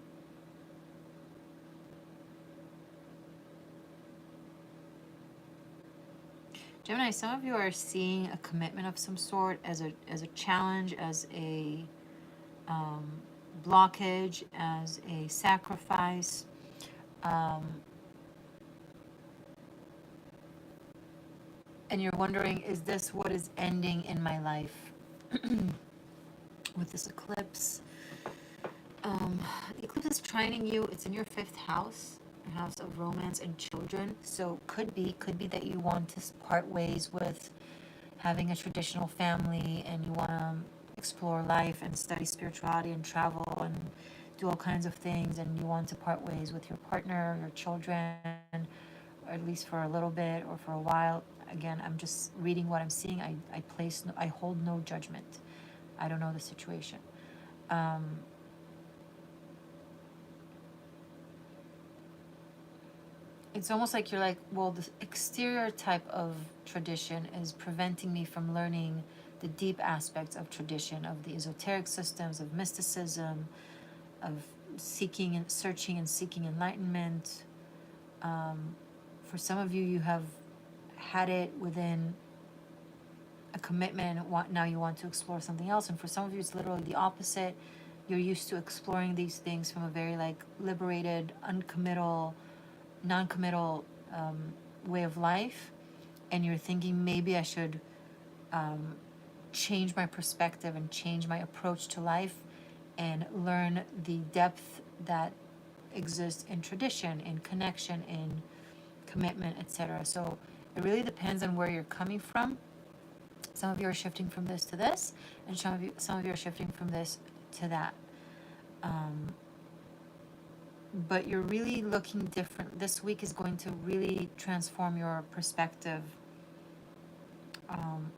Gemini, some of you are seeing a commitment of some sort as a challenge, as a blockage, as a sacrifice. And you're wondering, is this what is ending in my life? With this eclipse. The eclipse is trining you. It's in your 5th house, your house of romance and children. So could be that you want to part ways with having a traditional family, and you want to explore life and study spirituality and travel and do all kinds of things, and you want to part ways with your partner, your children, or at least for a little bit or for a while. Again, I'm just reading what I'm seeing. I hold no judgment. I don't know the situation. It's almost like you're like, well, the exterior type of tradition is preventing me from learning the deep aspects of tradition, of the esoteric systems, of mysticism, of seeking and searching and seeking enlightenment. For some of you, you have had it within a commitment, and now you want to explore something else. And for some of you, it's literally the opposite. You're used to exploring these things from a very like liberated, uncommittal, non-committal way of life, and you're thinking maybe I should change my perspective and change my approach to life and learn the depth that exists in tradition, in connection, in commitment, etc. So it really depends on where you're coming from. Some of you are shifting from this to this, and some of you are shifting from this to that. But you're really looking different. This week is going to really transform your perspective on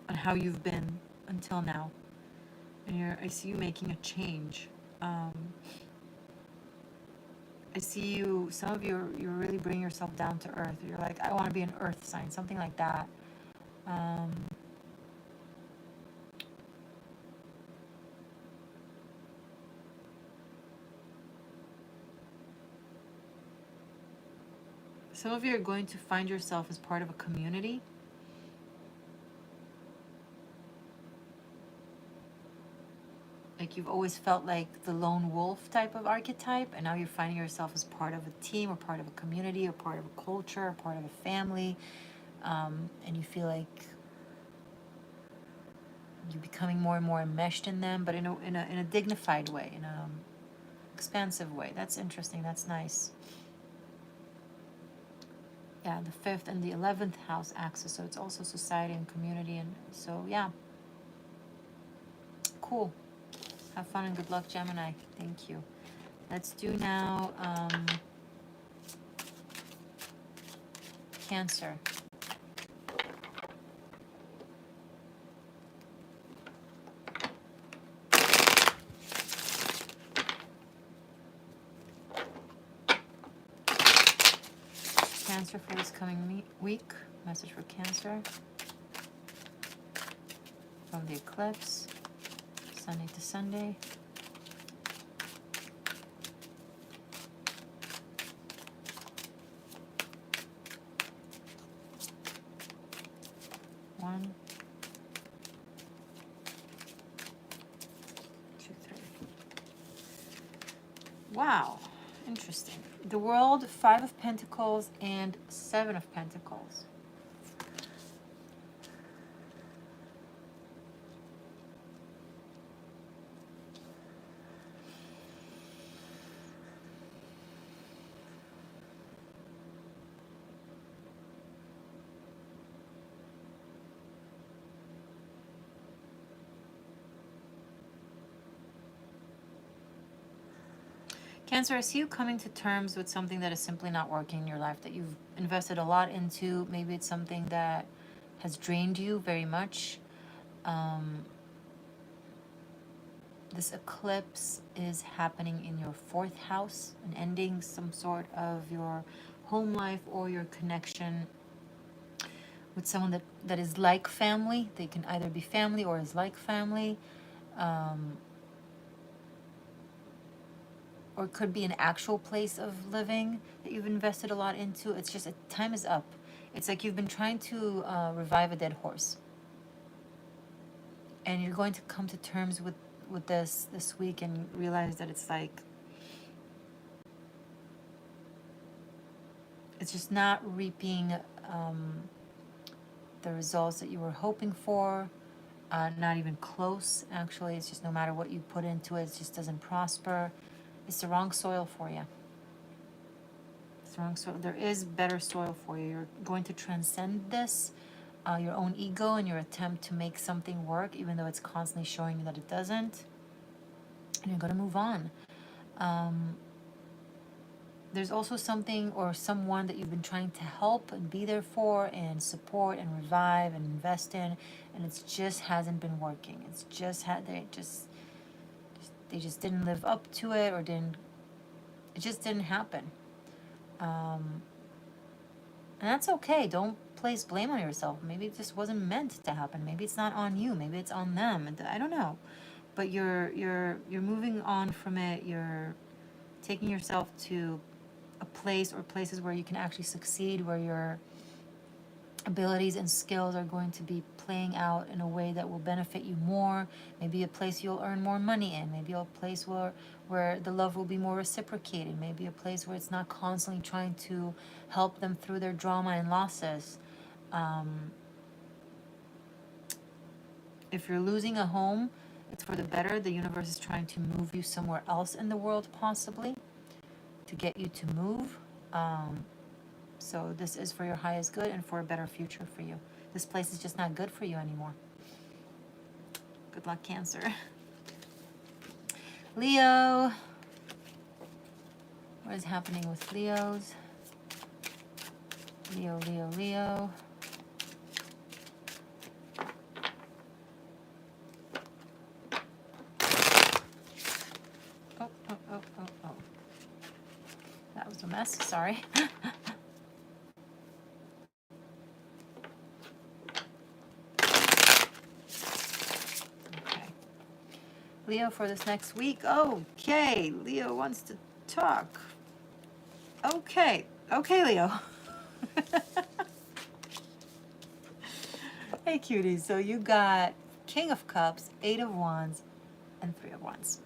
how you've been until now. And I see you making a change. I see you, some of you, you're really bringing yourself down to earth. You're like, I want to be an earth sign, something like that. Some of you are going to find yourself as part of a community. Like you've always felt like the lone wolf type of archetype, and now you're finding yourself as part of a team or part of a community or part of a culture or part of a family. And you feel like you're becoming more and more enmeshed in them, but in a dignified way, in a expansive way. That's interesting. That's nice. Yeah, the 5th and the 11th house axis, so it's also society and community, and so yeah. Cool. Have fun and good luck, Gemini. Thank you. Let's do now Cancer. Cancer for this coming week. Message for Cancer from the eclipse, Sunday to Sunday. One, 2, 3. Wow, interesting. The World, 5 of Pentacles, and 7 of Pentacles. Cancer, I see you coming to terms with something that is simply not working in your life, that you've invested a lot into. Maybe it's something that has drained you very much. This eclipse is happening in your 4th house and ending some sort of your home life or your connection with someone that is like family. They can either be family or is like family. or it could be an actual place of living that you've invested a lot into. It's just, time is up. It's like you've been trying to revive a dead horse. And you're going to come to terms with this week and realize that it's like, it's just not reaping the results that you were hoping for. Not even close, actually. It's just no matter what you put into it, it just doesn't prosper. It's the wrong soil for you. It's the wrong soil. There is better soil for you. You're going to transcend this, your own ego and your attempt to make something work, even though it's constantly showing you that it doesn't. And you're going to move on. There's also something or someone that you've been trying to help and be there for and support and revive and invest in, and it just hasn't been working. It's just they just didn't live up to it, or it just didn't happen. And that's okay. Don't place blame on yourself. Maybe it just wasn't meant to happen. Maybe it's not on you. Maybe it's on them. I don't know. But you're moving on from it. You're taking yourself to a place or places where you can actually succeed, where your abilities and skills are going to be playing out in a way that will benefit you more. Maybe a place you'll earn more money in. Maybe a place where the love will be more reciprocated. Maybe a place where it's not constantly trying to help them through their drama and losses. If you're losing a home, it's for the better. The universe is trying to move you somewhere else in the world, possibly, to get you to move. So this is for your highest good and for a better future for you. This place is just not good for you anymore. Good luck, Cancer. Leo. What is happening with Leos? Leo, Leo, Leo. Oh. That was a mess, sorry. Okay. Leo, for this next week. Okay, Leo wants to talk. Okay, Leo. Hey, cuties. So you got King of Cups, 8 of Wands, and 3 of Wands.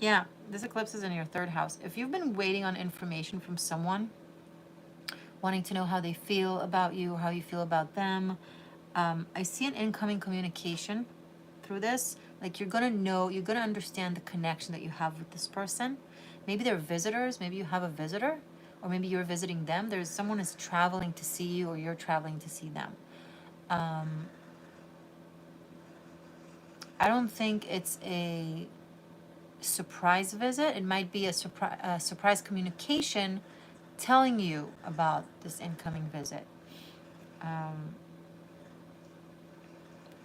Yeah, this eclipse is in your 3rd house. If you've been waiting on information from someone, wanting to know how they feel about you, how you feel about them, I see an incoming communication through this. Like you're gonna understand the connection that you have with this person. Maybe they're visitors, maybe you have a visitor, or maybe you're visiting them. There's someone is traveling to see you, or you're traveling to see them. I don't think it's a surprise visit. It might be a surprise communication telling you about this incoming visit.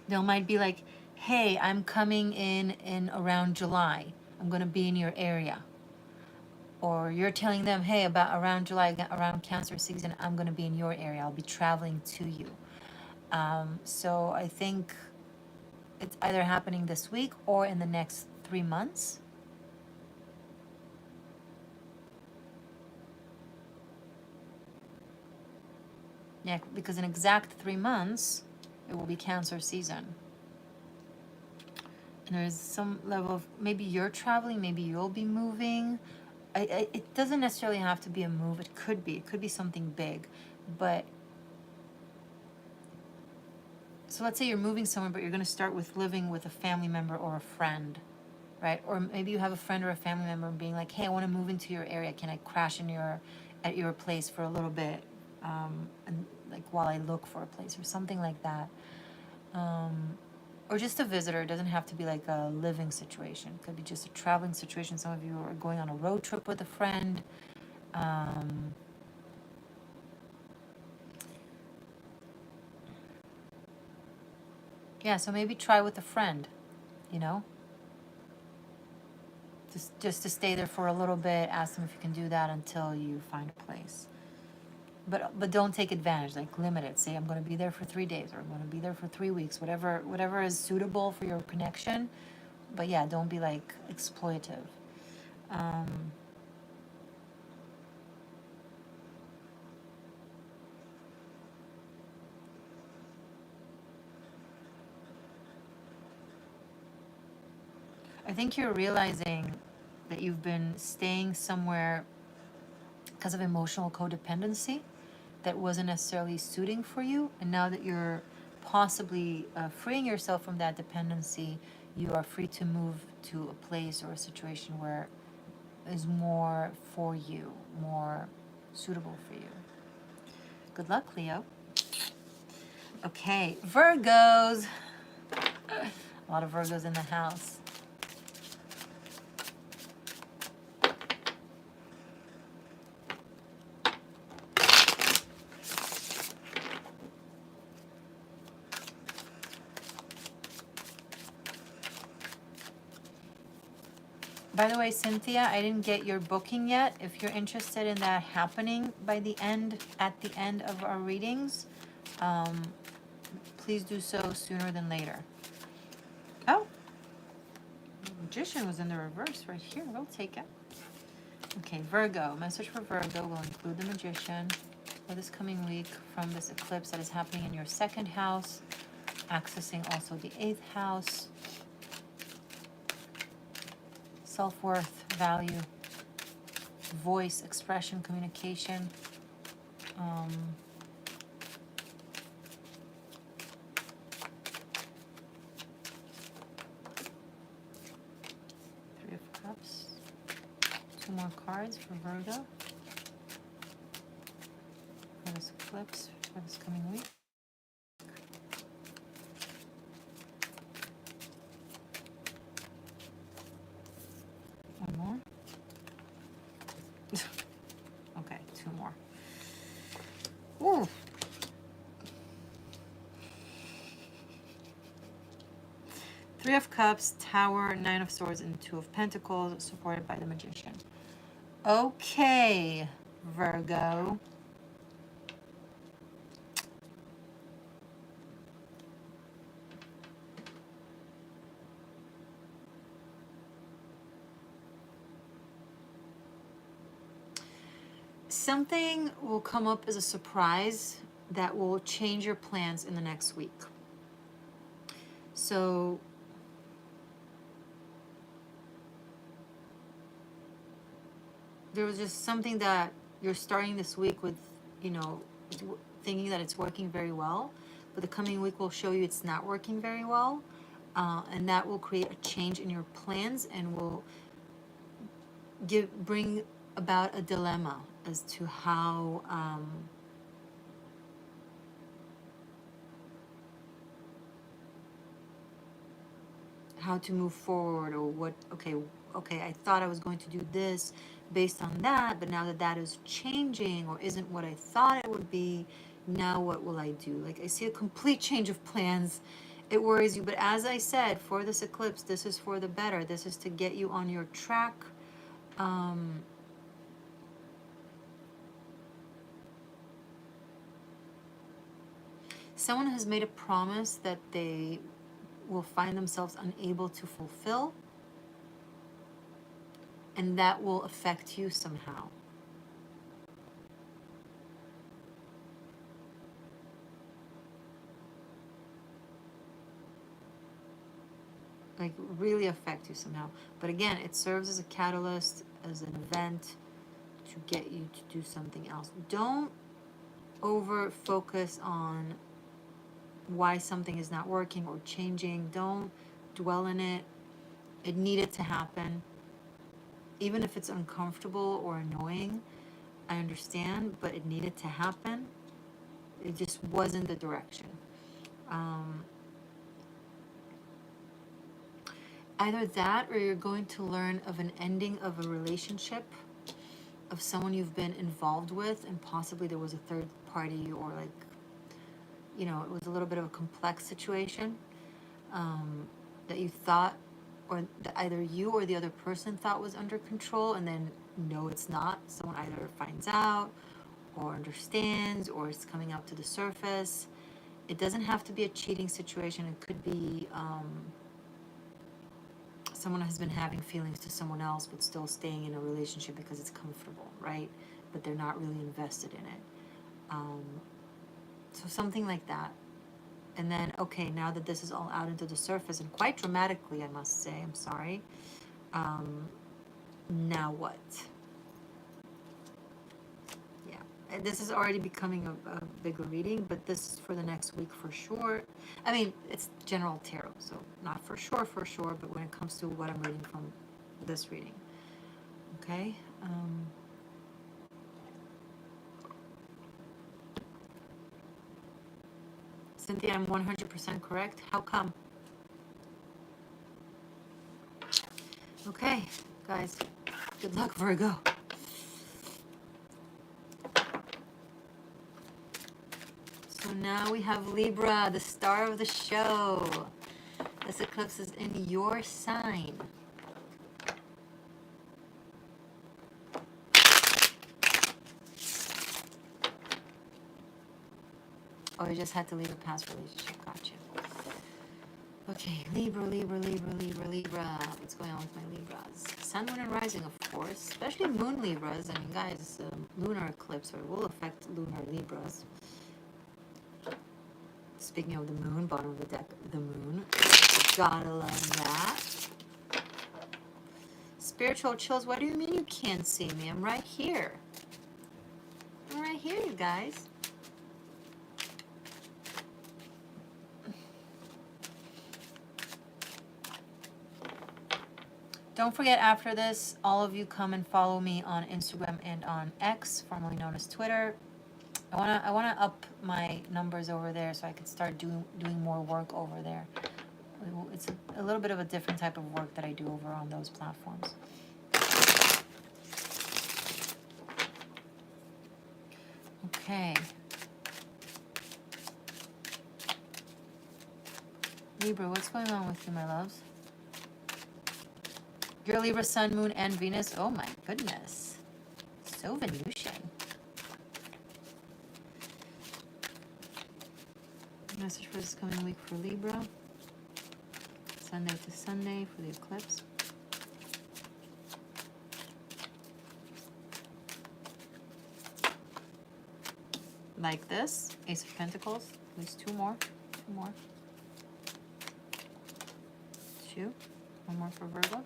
They might be like, hey, I'm coming in around July. I'm going to be in your area. Or you're telling them, hey, about around July, around Cancer season, I'm going to be in your area. I'll be traveling to you. So I think it's either happening this week or in the next 3 months. Yeah, because in exact 3 months, it will be Cancer season. And there's some level of, maybe you're traveling, maybe you'll be moving. It doesn't necessarily have to be a move. It could be something big. But, so let's say you're moving somewhere, but you're going to start with living with a family member or a friend, right? Or maybe you have a friend or a family member being like, hey, I want to move into your area. Can I crash at your place for a little bit? And like while I look for a place or something like that. Or just a visitor. It doesn't have to be like a living situation. It could be just a traveling situation. Some of you are going on a road trip with a friend. Yeah, so maybe try with a friend, you know? just to stay there for a little bit. Ask them if you can do that until you find a place. But don't take advantage. Like limit it. Say I'm going to be there for 3 days, or I'm going to be there for 3 weeks. Whatever is suitable for your connection. But yeah, don't be like exploitive. I think you're realizing that you've been staying somewhere because of emotional codependency that wasn't necessarily suiting for you. And now that you're possibly freeing yourself from that dependency, you are free to move to a place or a situation where is more for you, more suitable for you. Good luck, Leo. Okay, Virgos. A lot of Virgos in the house. By the way, Cynthia, I didn't get your booking yet. If you're interested in that happening at the end of our readings, please do so sooner than later. Oh, the Magician was in the reverse right here. We'll take it. Okay, Virgo. Message for Virgo will include the Magician for this coming week from this eclipse that is happening in your second house, accessing also the 8th house. Self-worth, value, voice, expression, communication. Three of Cups. 2 more cards for Virgo for this eclipse for this coming week. One more. Okay, 2 more. Ooh. Three of Cups, Tower, 9 of Swords, and 2 of Pentacles, supported by the Magician. Okay, Virgo. Something will come up as a surprise that will change your plans in the next week. So there was just something that you're starting this week with, thinking that it's working very well, but the coming week will show you it's not working very well, and that will create a change in your plans and will bring about a dilemma as to how to move forward, or what. Okay, I thought I was going to do this based on that, but now that that is changing or isn't what I thought it would be, now what will I do? Like, I see a complete change of plans. It worries you, but as I said, for this eclipse, this is for the better. This is to get you on your track. Someone has made a promise that they will find themselves unable to fulfill, and that will affect you somehow. Like, really affect you somehow. But again, it serves as a catalyst, as an event to get you to do something else. Don't over focus on why something is not working or changing. Don't dwell in it. It needed to happen. Even if it's uncomfortable or annoying, I understand, but it needed to happen. It just wasn't the direction. Either that, or you're going to learn of an ending of a relationship, of someone you've been involved with, and possibly there was a third party, or like, it was a little bit of a complex situation that you thought or that either you or the other person thought was under control, and then no, it's not. Someone either finds out or understands, or it's coming up to the surface. It doesn't have to be a cheating situation. It could be someone has been having feelings to someone else but still staying in a relationship because it's comfortable, right? But they're not really invested in it. So something like that. And then, okay, now that this is all out into the surface, and quite dramatically, I must say, I'm sorry. Now what? Yeah, and this is already becoming a bigger reading, but this is for the next week for sure. I mean, it's general tarot, so not for sure, but when it comes to what I'm reading from this reading, okay? Cynthia, I'm 100% correct. How come? Okay, guys, good luck, Virgo. So now we have Libra, the star of the show. This eclipse is in your sign. Oh, you just had to leave a past relationship. Gotcha. Okay, Libra. What's going on with my Libras? Sun, Moon, and Rising, of course. Especially Moon Libras. I mean, guys, lunar eclipse will affect lunar Libras. Speaking of the moon, bottom of the deck, the moon. Gotta love that. Spiritual chills. What do you mean you can't see me? I'm right here. I'm right here, you guys. Don't forget, after this, all of you come and follow me on Instagram and on X, formerly known as Twitter. I wanna up my numbers over there so I could start doing more work over there. It's a little bit of a different type of work that I do over on those platforms. Okay. Libra, what's going on with you, my loves? Your Libra, Sun, Moon, and Venus. Oh my goodness. So Venusian. Message for this coming week for Libra. Sunday to Sunday for the eclipse. Like this. Ace of Pentacles. At least two more. Two. One more for Virgo.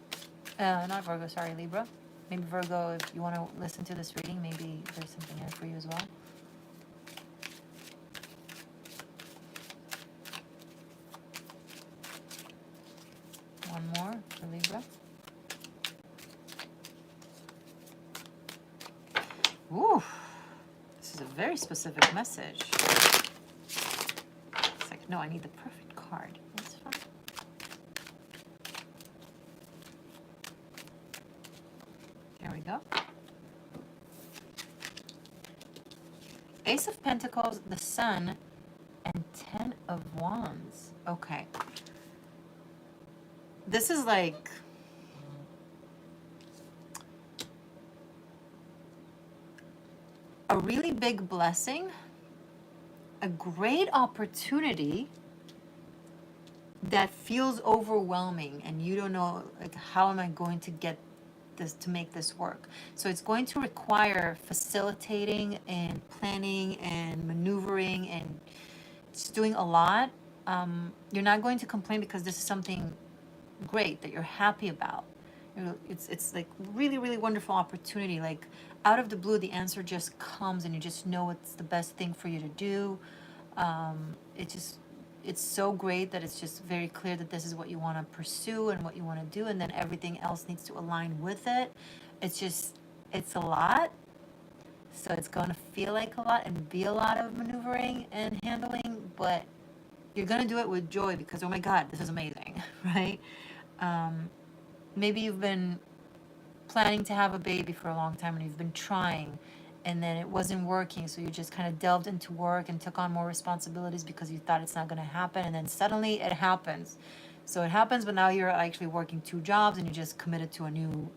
Not Virgo, sorry, Libra. Maybe Virgo, if you want to listen to this reading, maybe there's something here for you as well. One more for Libra. Ooh, this is a very specific message. It's like, no, I need the perfect card. That's fine. There we go. Ace of Pentacles, the Sun, and Ten of Wands. Okay. This is like a really big blessing, a great opportunity that feels overwhelming, and you don't know, like, how am I going to get this to make this work? So it's going to require facilitating and planning and maneuvering and just doing a lot. You're not going to complain because this is something great that you're happy about. It's like really wonderful opportunity. Like out of the blue, the answer just comes, and you just know it's the best thing for you to do. It's so great that it's just very clear that this is what you want to pursue and what you want to do, and then everything else needs to align with it. It's a lot. So it's going to feel like a lot and be a lot of maneuvering and handling, but you're going to do it with joy because, oh my God, this is amazing, right? Maybe you've been planning to have a baby for a long time and you've been trying, and then it wasn't working, so you just kind of delved into work and took on more responsibilities because you thought it's not going to happen, and then suddenly it happens. So it happens, but now you're actually working 2 jobs and you just committed to a new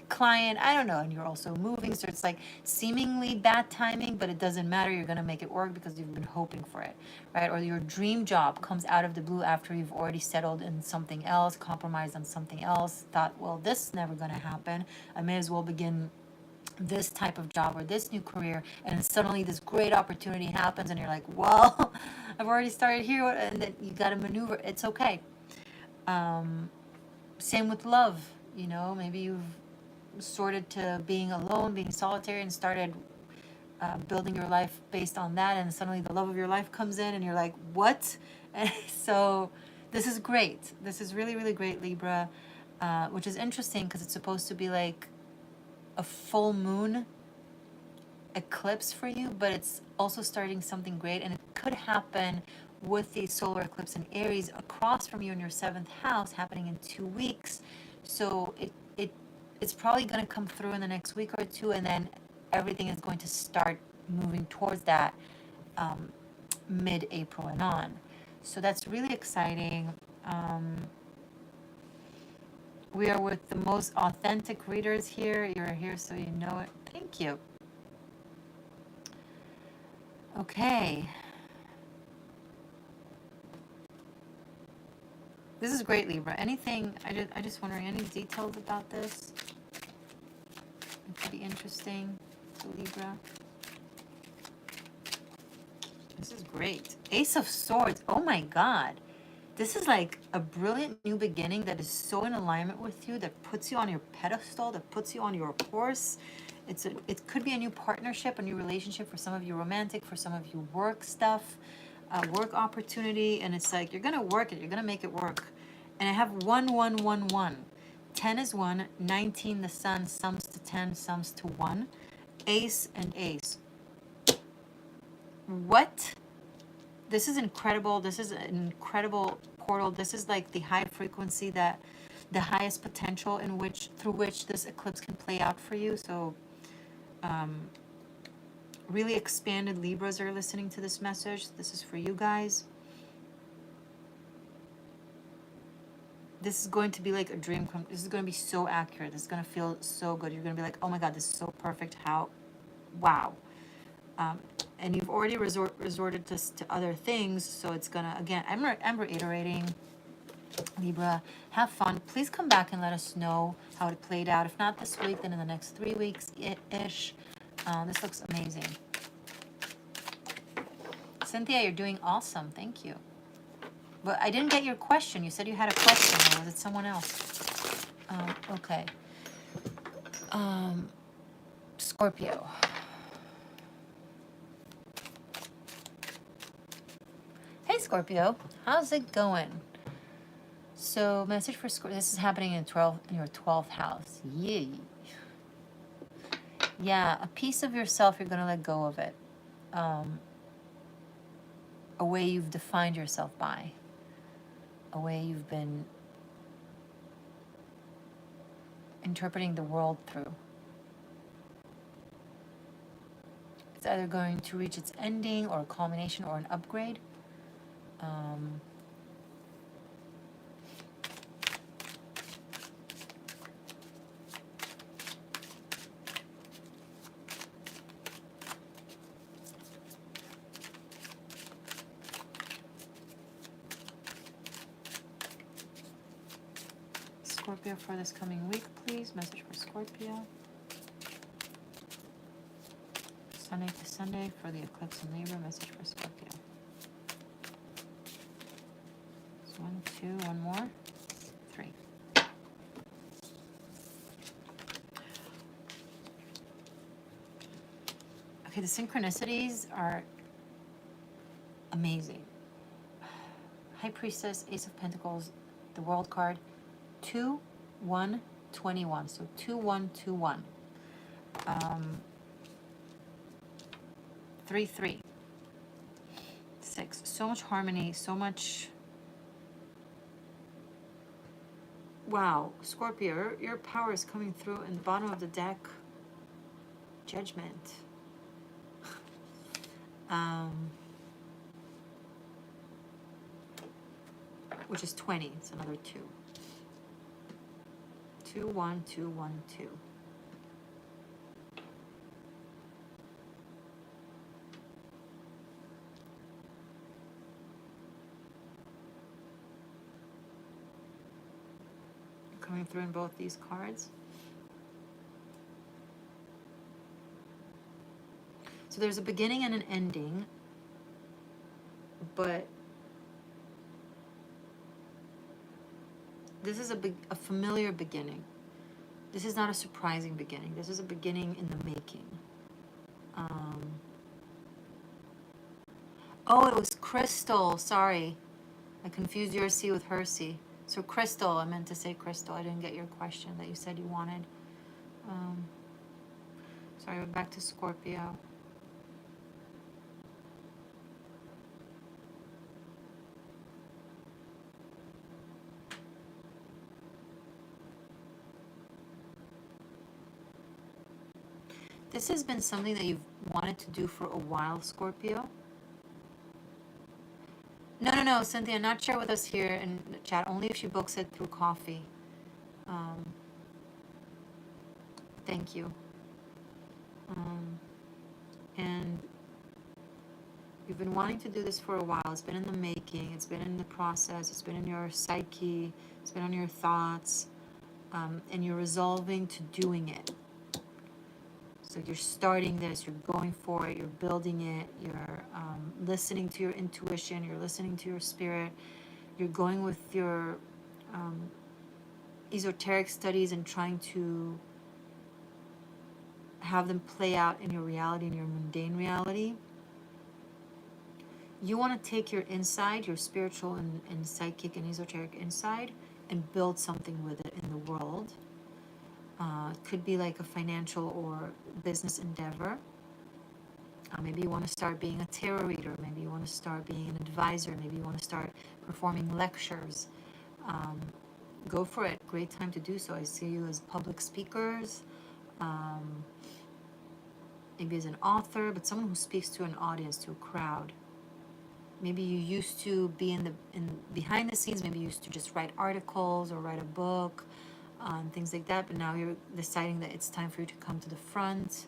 client. I don't know. And you're also moving. So it's like seemingly bad timing, but it doesn't matter. You're going to make it work because you've been hoping for it, right? Or your dream job comes out of the blue after you've already settled in something else, compromised on something else, thought, well, this is never going to happen. I may as well begin this type of job or this new career, and suddenly this great opportunity happens and you're like, well, I've already started here, and then you got to maneuver. It's okay. Same with love, you know, maybe you've sorted to being alone, being solitary, and started building your life based on that, and suddenly the love of your life comes in and you're like, what? And so this is great. This is really, really great, Libra, which is interesting because it's supposed to be like a full moon eclipse for you, but it's also starting something great, and it could happen with the solar eclipse in Aries across from you in your 7th house happening in 2 weeks. So it's probably going to come through in the next week or two, and then everything is going to start moving towards that mid-April and on. So that's really exciting. We are with the most authentic readers here. You're here so you know it. Thank you. Okay. This is great, Libra. Anything, I just wondering, any details about this? It could be interesting to Libra. This is great. Ace of Swords. Oh my God. This is like a brilliant new beginning that is so in alignment with you, that puts you on your pedestal, that puts you on your horse. It could be a new partnership, a new relationship, for some of you romantic, for some of you work stuff, work opportunity, and it's like you're gonna work it, you're gonna make it work. And I have 1, 1, 1, 1. 10 is 1, 19 the sun, sums to 10, sums to 1. Ace and ace. What? This is incredible. This is an incredible portal. This is like the high frequency, that the highest potential in which, through which this eclipse can play out for you. So really expanded Libras are listening to this message. This is for you guys. This is going to be like a dream come. This is going to be so accurate. This is going to feel so good. You're going to be like, oh my God, this is so perfect. How, wow. And you've already resorted to other things, so it's gonna, again, I'm reiterating, Libra, have fun. Please come back and let us know how it played out. If not this week, then in the next 3 weeks ish. This looks amazing. Cynthia, you're doing awesome. Thank you. But I didn't get your question. You said you had a question, or was it someone else? Okay. Scorpio. Hey Scorpio, how's it going? So message for Scorpio. This is happening in your 12th house. Yay. Yeah, a piece of yourself, you're gonna let go of it. A way you've defined yourself by. A way you've been interpreting the world through. It's either going to reach its ending or a culmination or an upgrade. Scorpio for this coming week, please. Message for Scorpio. Sunday to Sunday for the eclipse in Libra. Message for Scorpio. So 1, 2, one more. 3. Okay, the synchronicities are amazing. High Priestess, Ace of Pentacles, the World card. 2, 1, 21. So 2, 1, 2, 1. 3, 3. 6. So much harmony, so much. Wow, Scorpio, your power is coming through in the bottom of the deck. Judgment. which is 20. It's another 2. 2, 1, 2, 1, 2. Coming through in both these cards. So there's a beginning and an ending, but this is a familiar beginning. This is not a surprising beginning. This is a beginning in the making. Oh, it was Crystal. Sorry. I confused your C with her C. So Crystal, I meant to say Crystal. I didn't get your question that you said you wanted. Sorry, we're back to Scorpio. This has been something that you've wanted to do for a while, Scorpio. No, Cynthia, not share with us here in the chat, only if she books it through coffee. Thank you. And you've been wanting to do this for a while. It's been in the making. It's been in the process. It's been in your psyche. It's been on your thoughts. And you're resolving to doing it. So you're starting this, you're going for it, you're building it, you're listening to your intuition, you're listening to your spirit, you're going with your esoteric studies and trying to have them play out in your reality, in your mundane reality. You want to take your inside, your spiritual and psychic and esoteric inside, and build something with it in the world. It could be like a financial or business endeavor. Maybe you want to start being a tarot reader. Maybe you want to start being an advisor. Maybe you want to start performing lectures. Go for it. Great time to do so. I see you as public speakers, maybe as an author, but someone who speaks to an audience, to a crowd. Maybe you used to be in behind the scenes. Maybe you used to just write articles or write a book. Things like that, but now you're deciding that it's time for you to come to the front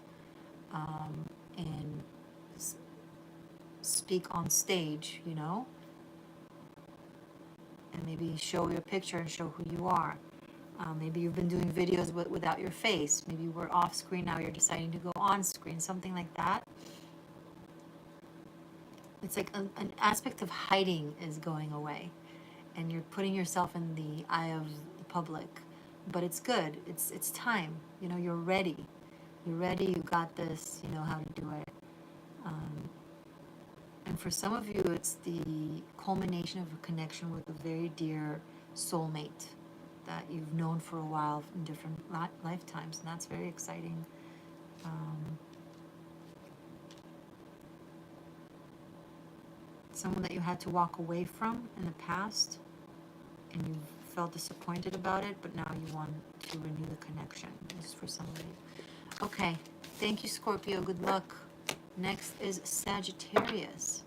and speak on stage, you know, and maybe show your picture and show who you are. Maybe you've been doing videos without your face. Maybe you were off screen, now you're deciding to go on screen, something like that. It's like an aspect of hiding is going away, and you're putting yourself in the eye of the public. But it's good. It's time. You know, you're ready. You're ready. You got this. You know how to do it. And for some of you, it's the culmination of a connection with a very dear soulmate that you've known for a while in different lifetimes, and that's very exciting. Someone that you had to walk away from in the past, and you felt disappointed about it, but now you want to renew the connection. This is for some of you. Okay, thank you, Scorpio. Good luck. Next is Sagittarius.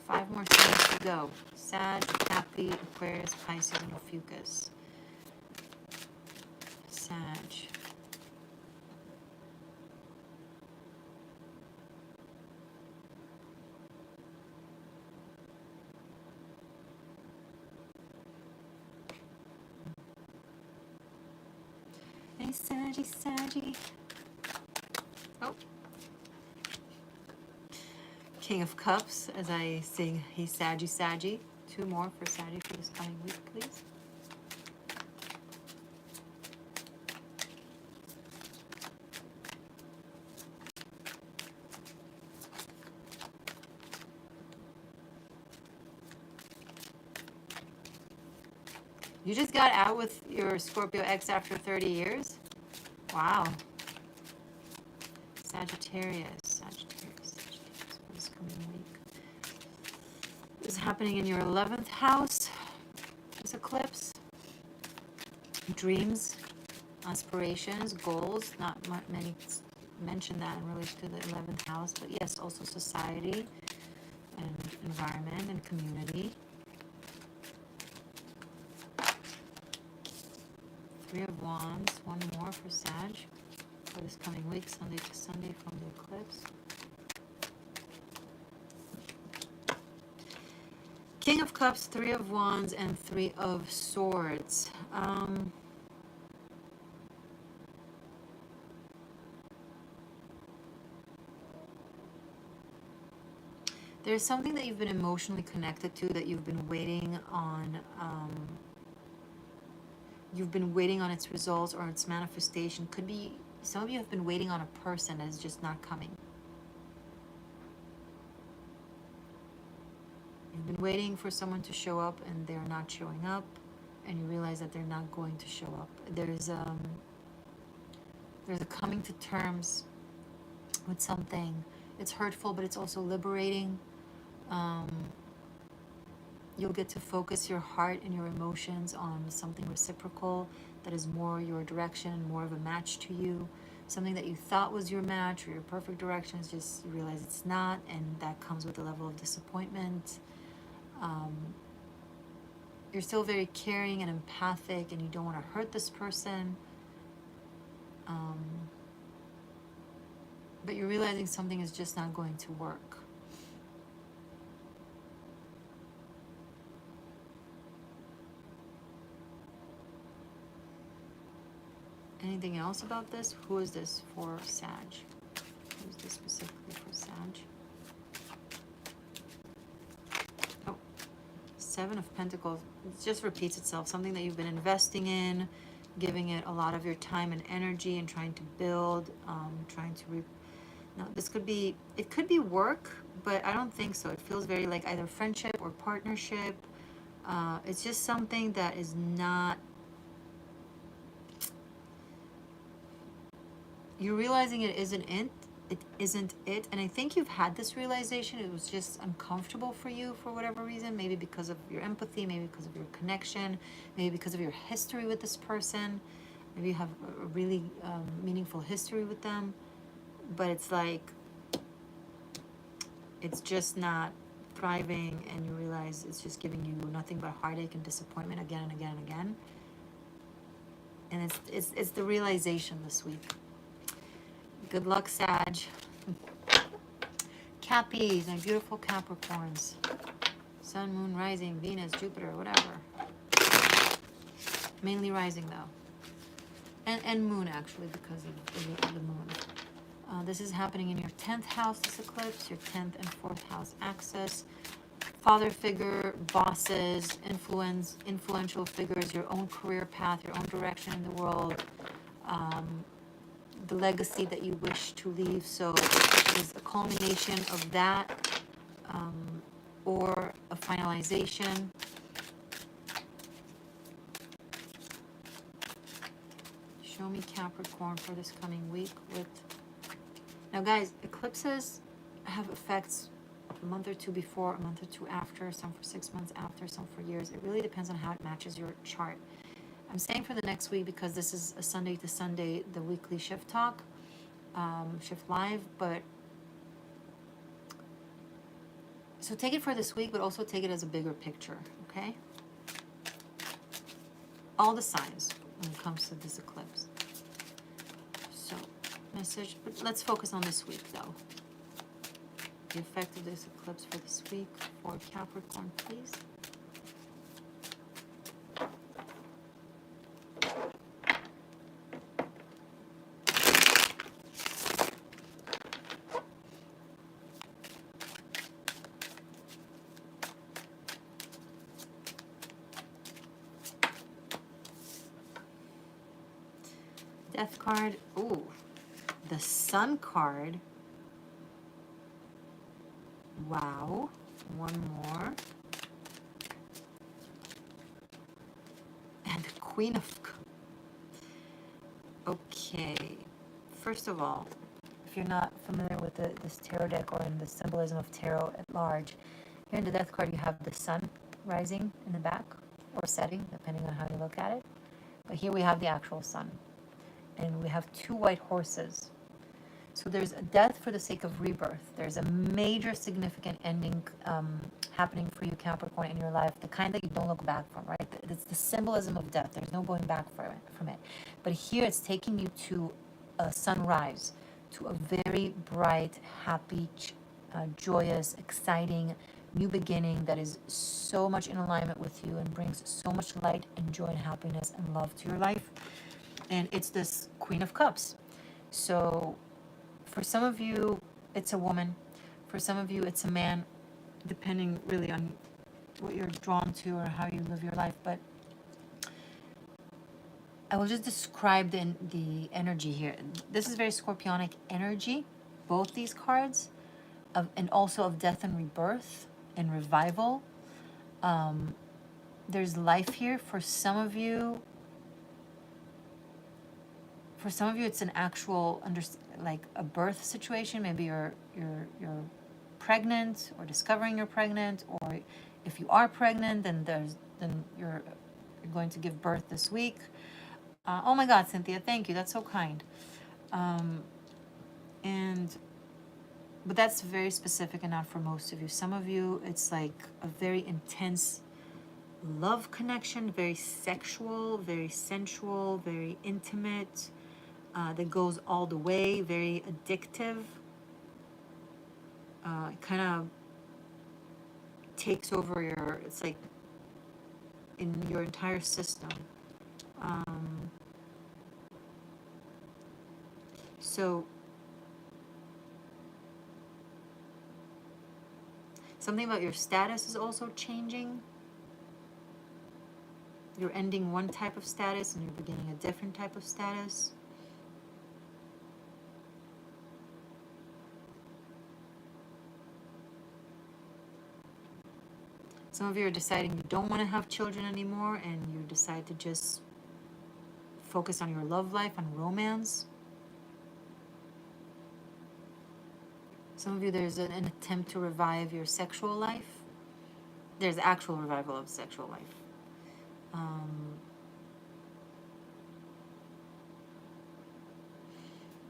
Five more signs to go. Sag, Capricorn, Aquarius, Pisces, and Ophiuchus. Sag. Hey, Saggy. Oh. King of Cups, as I sing, hey, Saggy. 2 more for Saggy for this coming week, please. You just got out with your Scorpio ex after 30 years? Wow. Sagittarius for this coming week. This is happening in your 11th house, this eclipse. Dreams. aspirations, goals. Not many mention that in relation to the 11th house, but yes, also society and environment and community. 3 of Wands, one more for Sag for this coming week, Sunday to Sunday from the eclipse. King of Cups, 3 of Wands, and 3 of Swords. There's something that you've been emotionally connected to, that you've been waiting on. You've been waiting on its results or its manifestation. Could be, some of you have been waiting on a person that is just not coming. You've been waiting for someone to show up and they're not showing up, and you realize that they're not going to show up. There's a coming to terms with something. It's hurtful, but it's also liberating. You'll get to focus your heart and your emotions on something reciprocal that is more your direction, more of a match to you. Something that you thought was your match or your perfect direction is just, you realize it's not, and that comes with a level of disappointment. You're still very caring and empathic, and you don't want to hurt this person. But you're realizing something is just not going to work. Anything else about this? Who is this for Sag? Who is this specifically for Sag? Oh, 7 of Pentacles. It just repeats itself. Something that you've been investing in, giving it a lot of your time and energy, and trying to build, trying to now, this could be, it could be work, but I don't think so. It feels very like either friendship or partnership. It's just something that is not, you're realizing it isn't it, and I think you've had this realization. It was just uncomfortable for you for whatever reason, maybe because of your empathy, maybe because of your connection, maybe because of your history with this person. Maybe you have a really meaningful history with them, but it's like, it's just not thriving, and you realize it's just giving you nothing but heartache and disappointment again and again and again. And it's the realization this week. Good luck, Sag. Cappies, my beautiful Capricorns. Sun, Moon, Rising, Venus, Jupiter, whatever. Mainly Rising, though. And Moon, actually, because of the Moon. This is happening in your 10th house, this eclipse, your 10th and 4th house axis. Father figure, bosses, influential figures, your own career path, your own direction in the world. The legacy that you wish to leave. So there's a culmination of that, or a finalization. Show me Capricorn for this coming week. Now guys, eclipses have effects a month or two before, a month or two after, some for 6 months after, some for years. It really depends on how it matches your chart. I'm saying for the next week because this is a Sunday to Sunday, the weekly shift talk, shift live, but so take it for this week, but also take it as a bigger picture, okay? All the signs when it comes to this eclipse. So, message, but let's focus on this week though. The effect of this eclipse for this week for Capricorn, please. Death card. Ooh, the Sun card. Wow. One more. And the Queen of... Okay. First of all, if you're not familiar with this tarot deck or in the symbolism of tarot at large, here in the Death card you have the Sun rising in the back, or setting, depending on how you look at it. But here we have the actual Sun. and we have two white horses. So there's a death for the sake of rebirth. There's a major significant ending happening for you, Capricorn, in your life, the kind that you don't look back from, right? It's the symbolism of death. There's no going back from it. But here it's taking you to a sunrise, to a very bright, happy, joyous, exciting new beginning that is so much in alignment with you and brings so much light and joy and happiness and love to your life. And it's this Queen of Cups. So for some of you, it's a woman. For some of you, it's a man, depending really on what you're drawn to or how you live your life. But I will just describe the energy here. This is very scorpionic energy, both these cards, and also of death and rebirth and revival. There's life here. For some of you, it's an actual like a birth situation. Maybe you're pregnant or discovering you're pregnant, or if you are pregnant, then you're going to give birth this week. Oh my God, Cynthia, thank you. That's so kind. But that's very specific and not for most of you. Some of you, it's like a very intense love connection, very sexual, very sensual, very intimate, that goes all the way, very addictive. It kind of takes over it's like in your entire system. So something about your status is also changing. You're ending one type of status and you're beginning a different type of status. Some of you are deciding you don't want to have children anymore and you decide to just focus on your love life, on romance. Some of you, there's an attempt to revive your sexual life. There's actual revival of sexual life.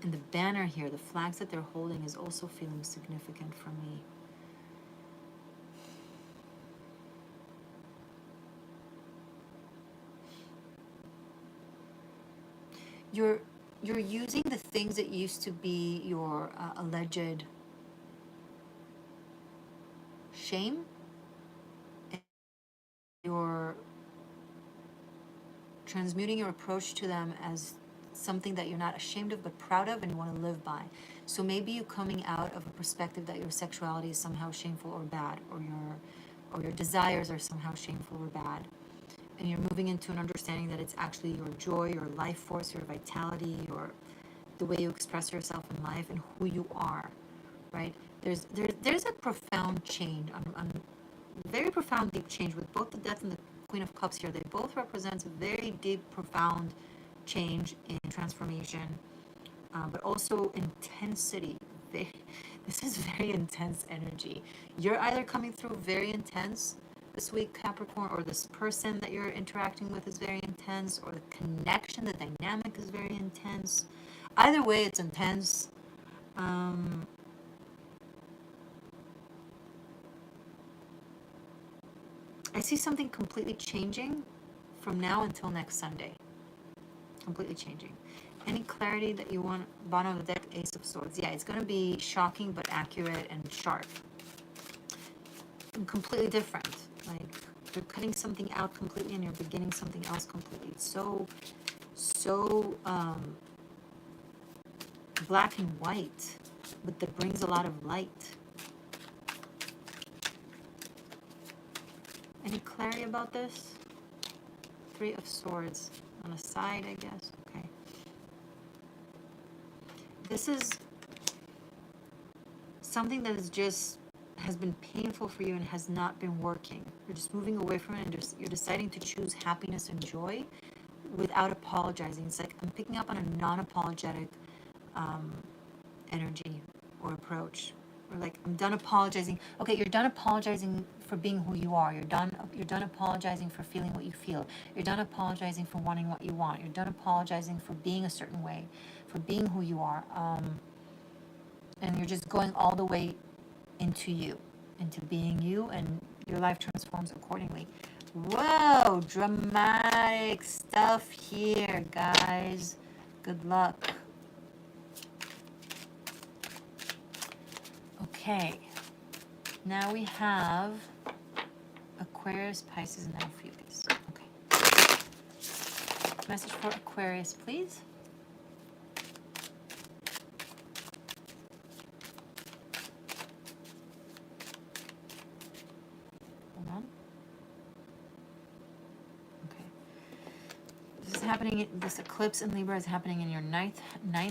And the banner here, the flags that they're holding, is also feeling significant for me. You're using the things that used to be your alleged shame, and you're transmuting your approach to them as something that you're not ashamed of but proud of and you want to live by. So maybe you coming out of a perspective that your sexuality is somehow shameful or bad, or your desires are somehow shameful or bad, and you're moving into an understanding that it's actually your joy, your life force, your vitality, or the way you express yourself in life and who you are, right? There's a profound change, very profound, deep change with both the Death and the Queen of Cups here. They both represent a very deep, profound change in transformation, but also intensity. This is very intense energy. You're either coming through very intense this week, Capricorn, or this person that you're interacting with is very intense, or the connection, the dynamic is very intense. Either way, it's intense. I see something completely changing from now until next Sunday. Completely changing. Any clarity that you want? Bottom of the deck, Ace of Swords. Yeah, it's going to be shocking but accurate and sharp. And completely different. Like you're cutting something out completely and you're beginning something else completely. It's so black and white, but that brings a lot of light. Any clarity about this? Three of Swords on a side, I guess. Okay. This is something that has been painful for you and has not been working. You're just moving away from it and you're deciding to choose happiness and joy without apologizing. It's like I'm picking up on a non-apologetic energy or approach. Or like, I'm done apologizing. Okay, you're done apologizing for being who you are. You're done apologizing for feeling what you feel. You're done apologizing for wanting what you want. You're done apologizing for being a certain way, for being who you are. And you're just going all the way into you, into being you, and your life transforms accordingly. Whoa, dramatic stuff here, guys. Good luck. Okay, now we have Aquarius, Pisces, and Ophiuchus. Okay. Message for Aquarius, please. Hold on. Okay. This is happening, this eclipse in Libra is happening in your ninth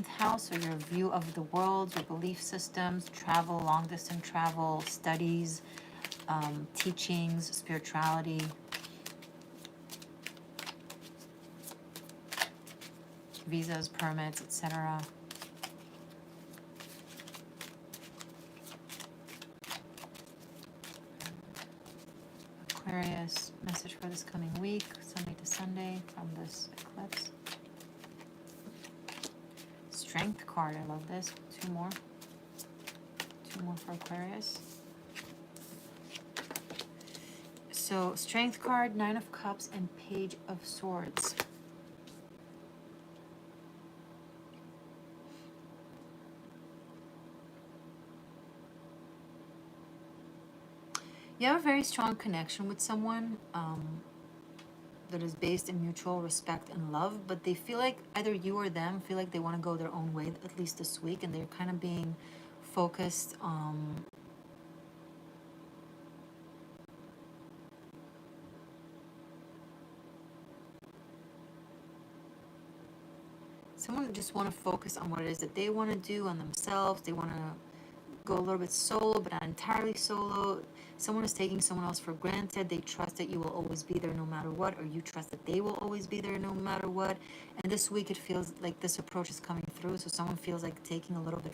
house, or your view of the world, your belief systems, travel, long distance travel, studies, teachings, spirituality. Visas, permits, etc. Aquarius, message for this coming week, Sunday to Sunday, from this eclipse. Strength card, I love this. Two more for Aquarius. So, Strength card, Nine of Cups, and Page of Swords. You have a very strong connection with someone that is based in mutual respect and love, but they feel like either you or them feel like they want to go their own way, at least this week, and they're kind of being focused someone just want to focus on what it is that they want to do, on themselves. They want to go a little bit solo, but not entirely solo. Someone is taking someone else for granted. They trust that you will always be there no matter what, or you trust that they will always be there no matter what. And this week it feels like this approach is coming through. So someone feels like taking a little bit,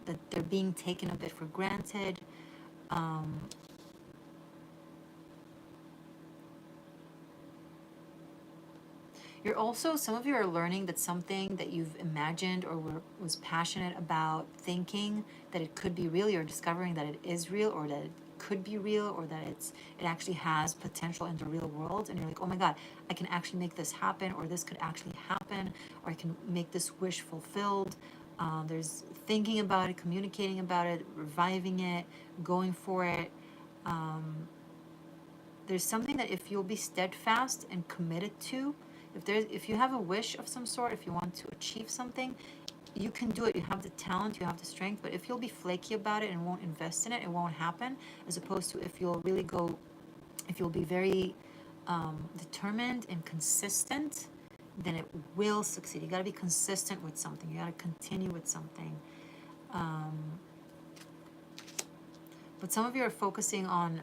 that they're being taken a bit for granted. You're also, some of you are learning that something that you've imagined or was passionate about thinking that it could be real, you're discovering that it is real, or that it could be real, or that it actually has potential in the real world. And you're like, oh my God, I can actually make this happen, or this could actually happen, or I can make this wish fulfilled. There's thinking about it, communicating about it, reviving it, going for it. There's something that if you'll be steadfast and committed to, if you have a wish of some sort, if you want to achieve something, you can do it. You have the talent, you have the strength, but if you'll be flaky about it and won't invest in it, it won't happen. As opposed to if you'll really go, if you'll be very determined and consistent, then it will succeed. You got to be consistent with something. You got to continue with something. But some of you are focusing on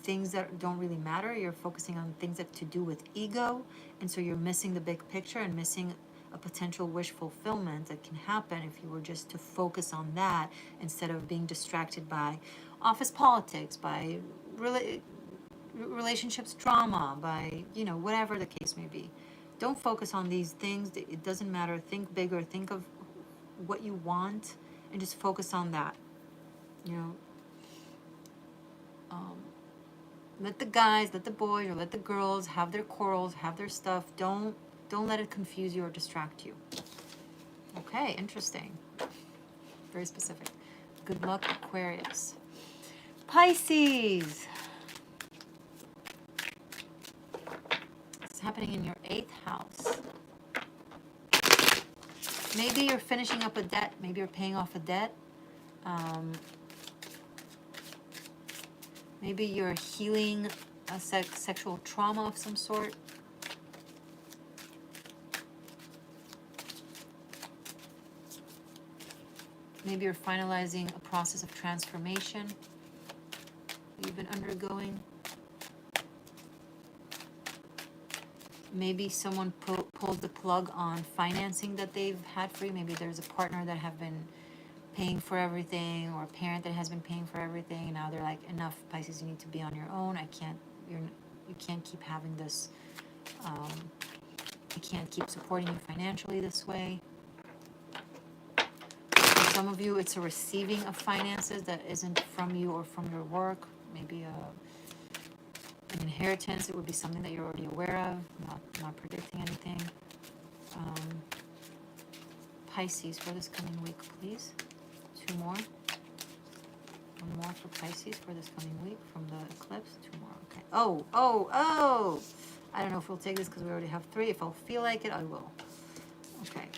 things that don't really matter. You're focusing on things that have to do with ego, and so you're missing the big picture and missing a potential wish fulfillment that can happen if you were just to focus on that instead of being distracted by office politics, by relationships drama, by, you know, whatever the case may be. Don't focus on these things. It doesn't matter. Think bigger. Think of what you want and just focus on that. You know, let the guys, let the boys, or let the girls have their quarrels, have their stuff. Don't let it confuse you or distract you. Okay, interesting. Very specific. Good luck, Aquarius. Pisces. It's happening in your 8th house. Maybe you're finishing up a debt. Maybe you're paying off a debt. Maybe you're healing a sexual trauma of some sort. Maybe you're finalizing a process of transformation you've been undergoing. Maybe someone pulled the plug on financing that they've had for you. Maybe there's a partner that have been paying for everything, or a parent that has been paying for everything, and now they're like, enough, Pisces, you need to be on your own. You can't keep having this, I can't keep supporting you financially this way. For some of you, it's a receiving of finances that isn't from you or from your work. Maybe an inheritance. It would be something that you're already aware of. Not predicting anything. Pisces for this coming week, please. 2 more. 1 more for Pisces for this coming week from the eclipse. 2 more. Okay. Oh! I don't know if we'll take this because we already have 3. If I'll feel like it, I will. Okay.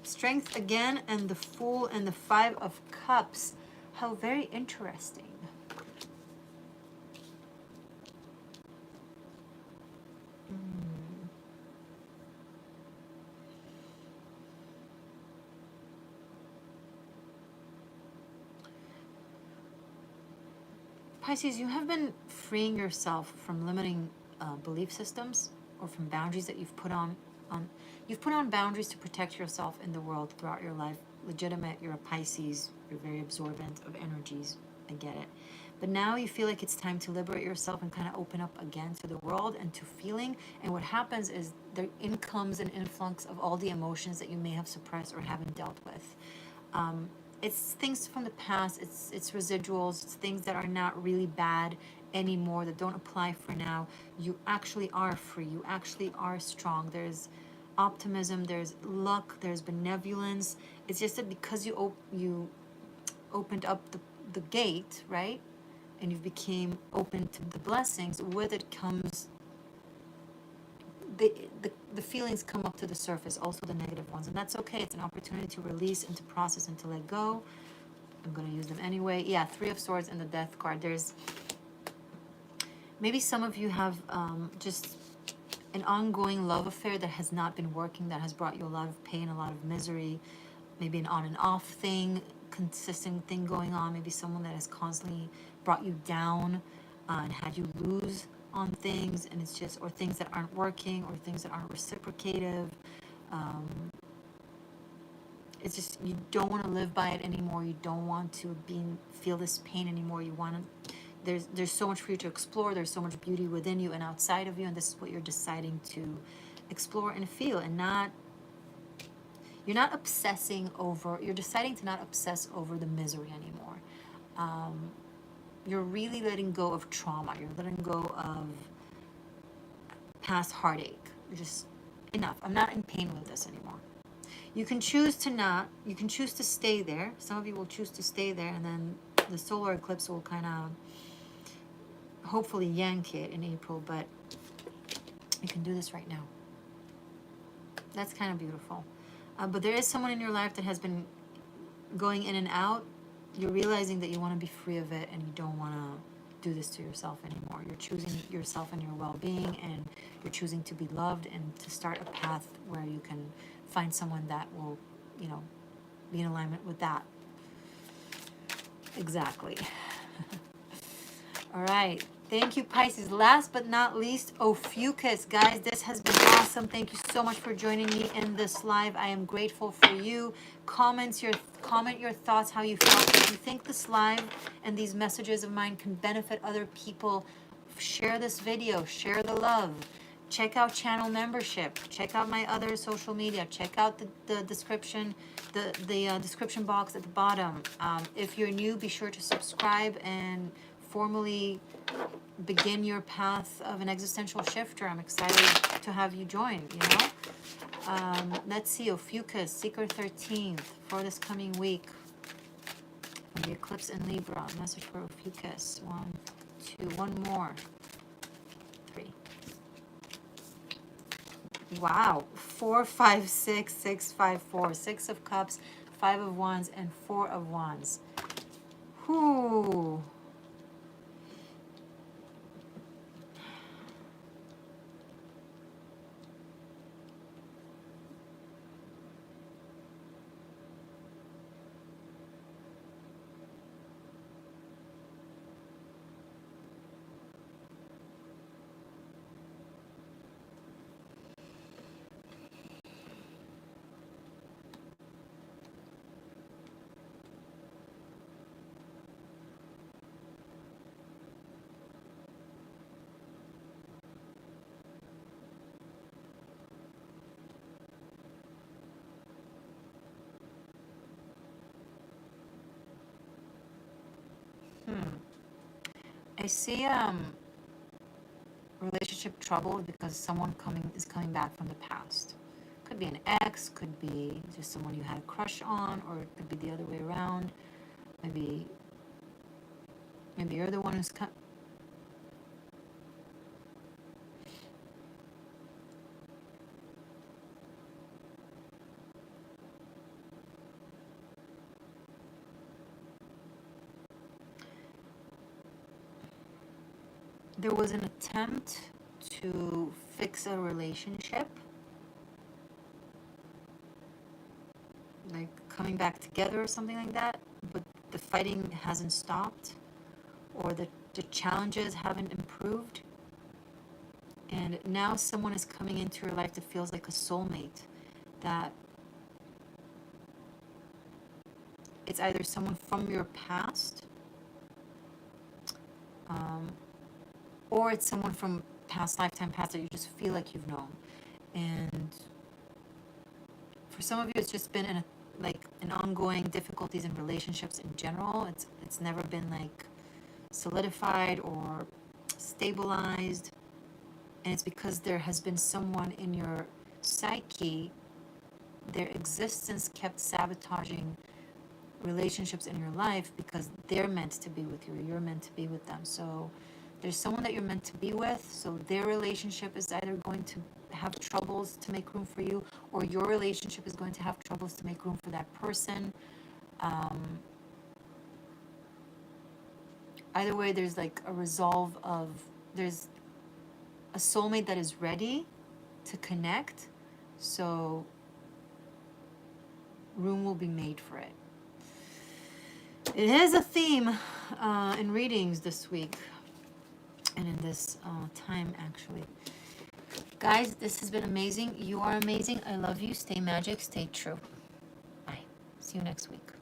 Strength again, and the Fool and the 5 of Cups. How very interesting. Pisces, you have been freeing yourself from limiting belief systems, or from boundaries that you've put on. You've put on boundaries to protect yourself in the world throughout your life. Legitimate, you're a Pisces, you're very absorbent of energies, I get it. But now you feel like it's time to liberate yourself and kind of open up again to the world and to feeling. And what happens is there comes an influx of all the emotions that you may have suppressed or haven't dealt with. It's things from the past, it's residuals, it's things that are not really bad anymore, that don't apply for now. You actually are free, you actually are strong. There's optimism, there's luck, there's benevolence. It's just that because you opened up the gate, right? And you became open to the blessings, with it comes the feelings come up to the surface, also the negative ones, and that's okay. It's an opportunity to release and to process and to let go. I'm going to use them anyway. Yeah, 3 of Swords and the Death card. There's maybe some of you have just an ongoing love affair that has not been working, that has brought you a lot of pain, a lot of misery, maybe an on and off thing, consistent thing going on, maybe someone that has constantly brought you down and had you lose on things, and it's just, or things that aren't working, or things that aren't reciprocative. It's just, you don't want to live by it anymore. You don't want to feel this pain anymore. You want to, there's so much for you to explore. There's so much beauty within you and outside of you, and this is what you're deciding to explore and feel, and you're not obsessing over, you're deciding to not obsess over the misery anymore. You're really letting go of trauma. You're letting go of past heartache. You're just, enough. I'm not in pain with this anymore. You can choose to not. You can choose to stay there. Some of you will choose to stay there, and then the solar eclipse will kind of hopefully yank it in April, but you can do this right now. That's kind of beautiful. But there is someone in your life that has been going in and out. You're realizing that you want to be free of it, and you don't want to do this to yourself anymore. You're choosing yourself and your well-being, and you're choosing to be loved and to start a path where you can find someone that will, be in alignment with that. Exactly. All right. Thank you, Pisces. Last but not least, Ophiuchus. Guys, this has been awesome. Thank you so much for joining me in this live. I am grateful for you. Comment your thoughts, how you felt. If you think this live and these messages of mine can benefit other people, share this video, share the love. Check out channel membership. Check out my other social media. Check out the description, the description box at the bottom. If you're new, be sure to subscribe and formally begin your path of an existential shifter. I'm excited to have you join, Let's see, Ophiuchus, Seeker 13th, for this coming week. The eclipse in Libra. Message for Ophiuchus. 1, 2, 1 more. 3. Wow. 4, 5, 6, 6, 5, 4. 6 of Cups, 5 of Wands, and 4 of Wands. Whoo. I see relationship trouble because someone is coming back from the past. Could be an ex, could be just someone you had a crush on, or it could be the other way around. Maybe you're the one who's there was an attempt to fix a relationship, like coming back together or something like that, but the fighting hasn't stopped, or the challenges haven't improved. And now someone is coming into your life that feels like a soulmate, that it's either someone from your past, or it's someone from lifetime past that you just feel like you've known. And for some of you, it's just been an ongoing difficulties in relationships in general. It's never been like solidified or stabilized, and it's because there has been someone in your psyche, their existence kept sabotaging relationships in your life because they're meant to be with you, or you're meant to be with them. So there's someone that you're meant to be with, so their relationship is either going to have troubles to make room for you, or your relationship is going to have troubles to make room for that person. Either way, there's like a resolve of, there's a soulmate that is ready to connect, so room will be made for it. It is a theme in readings this week, and in this time, actually. Guys, this has been amazing. You are amazing. I love you. Stay magic. Stay true. Bye. See you next week.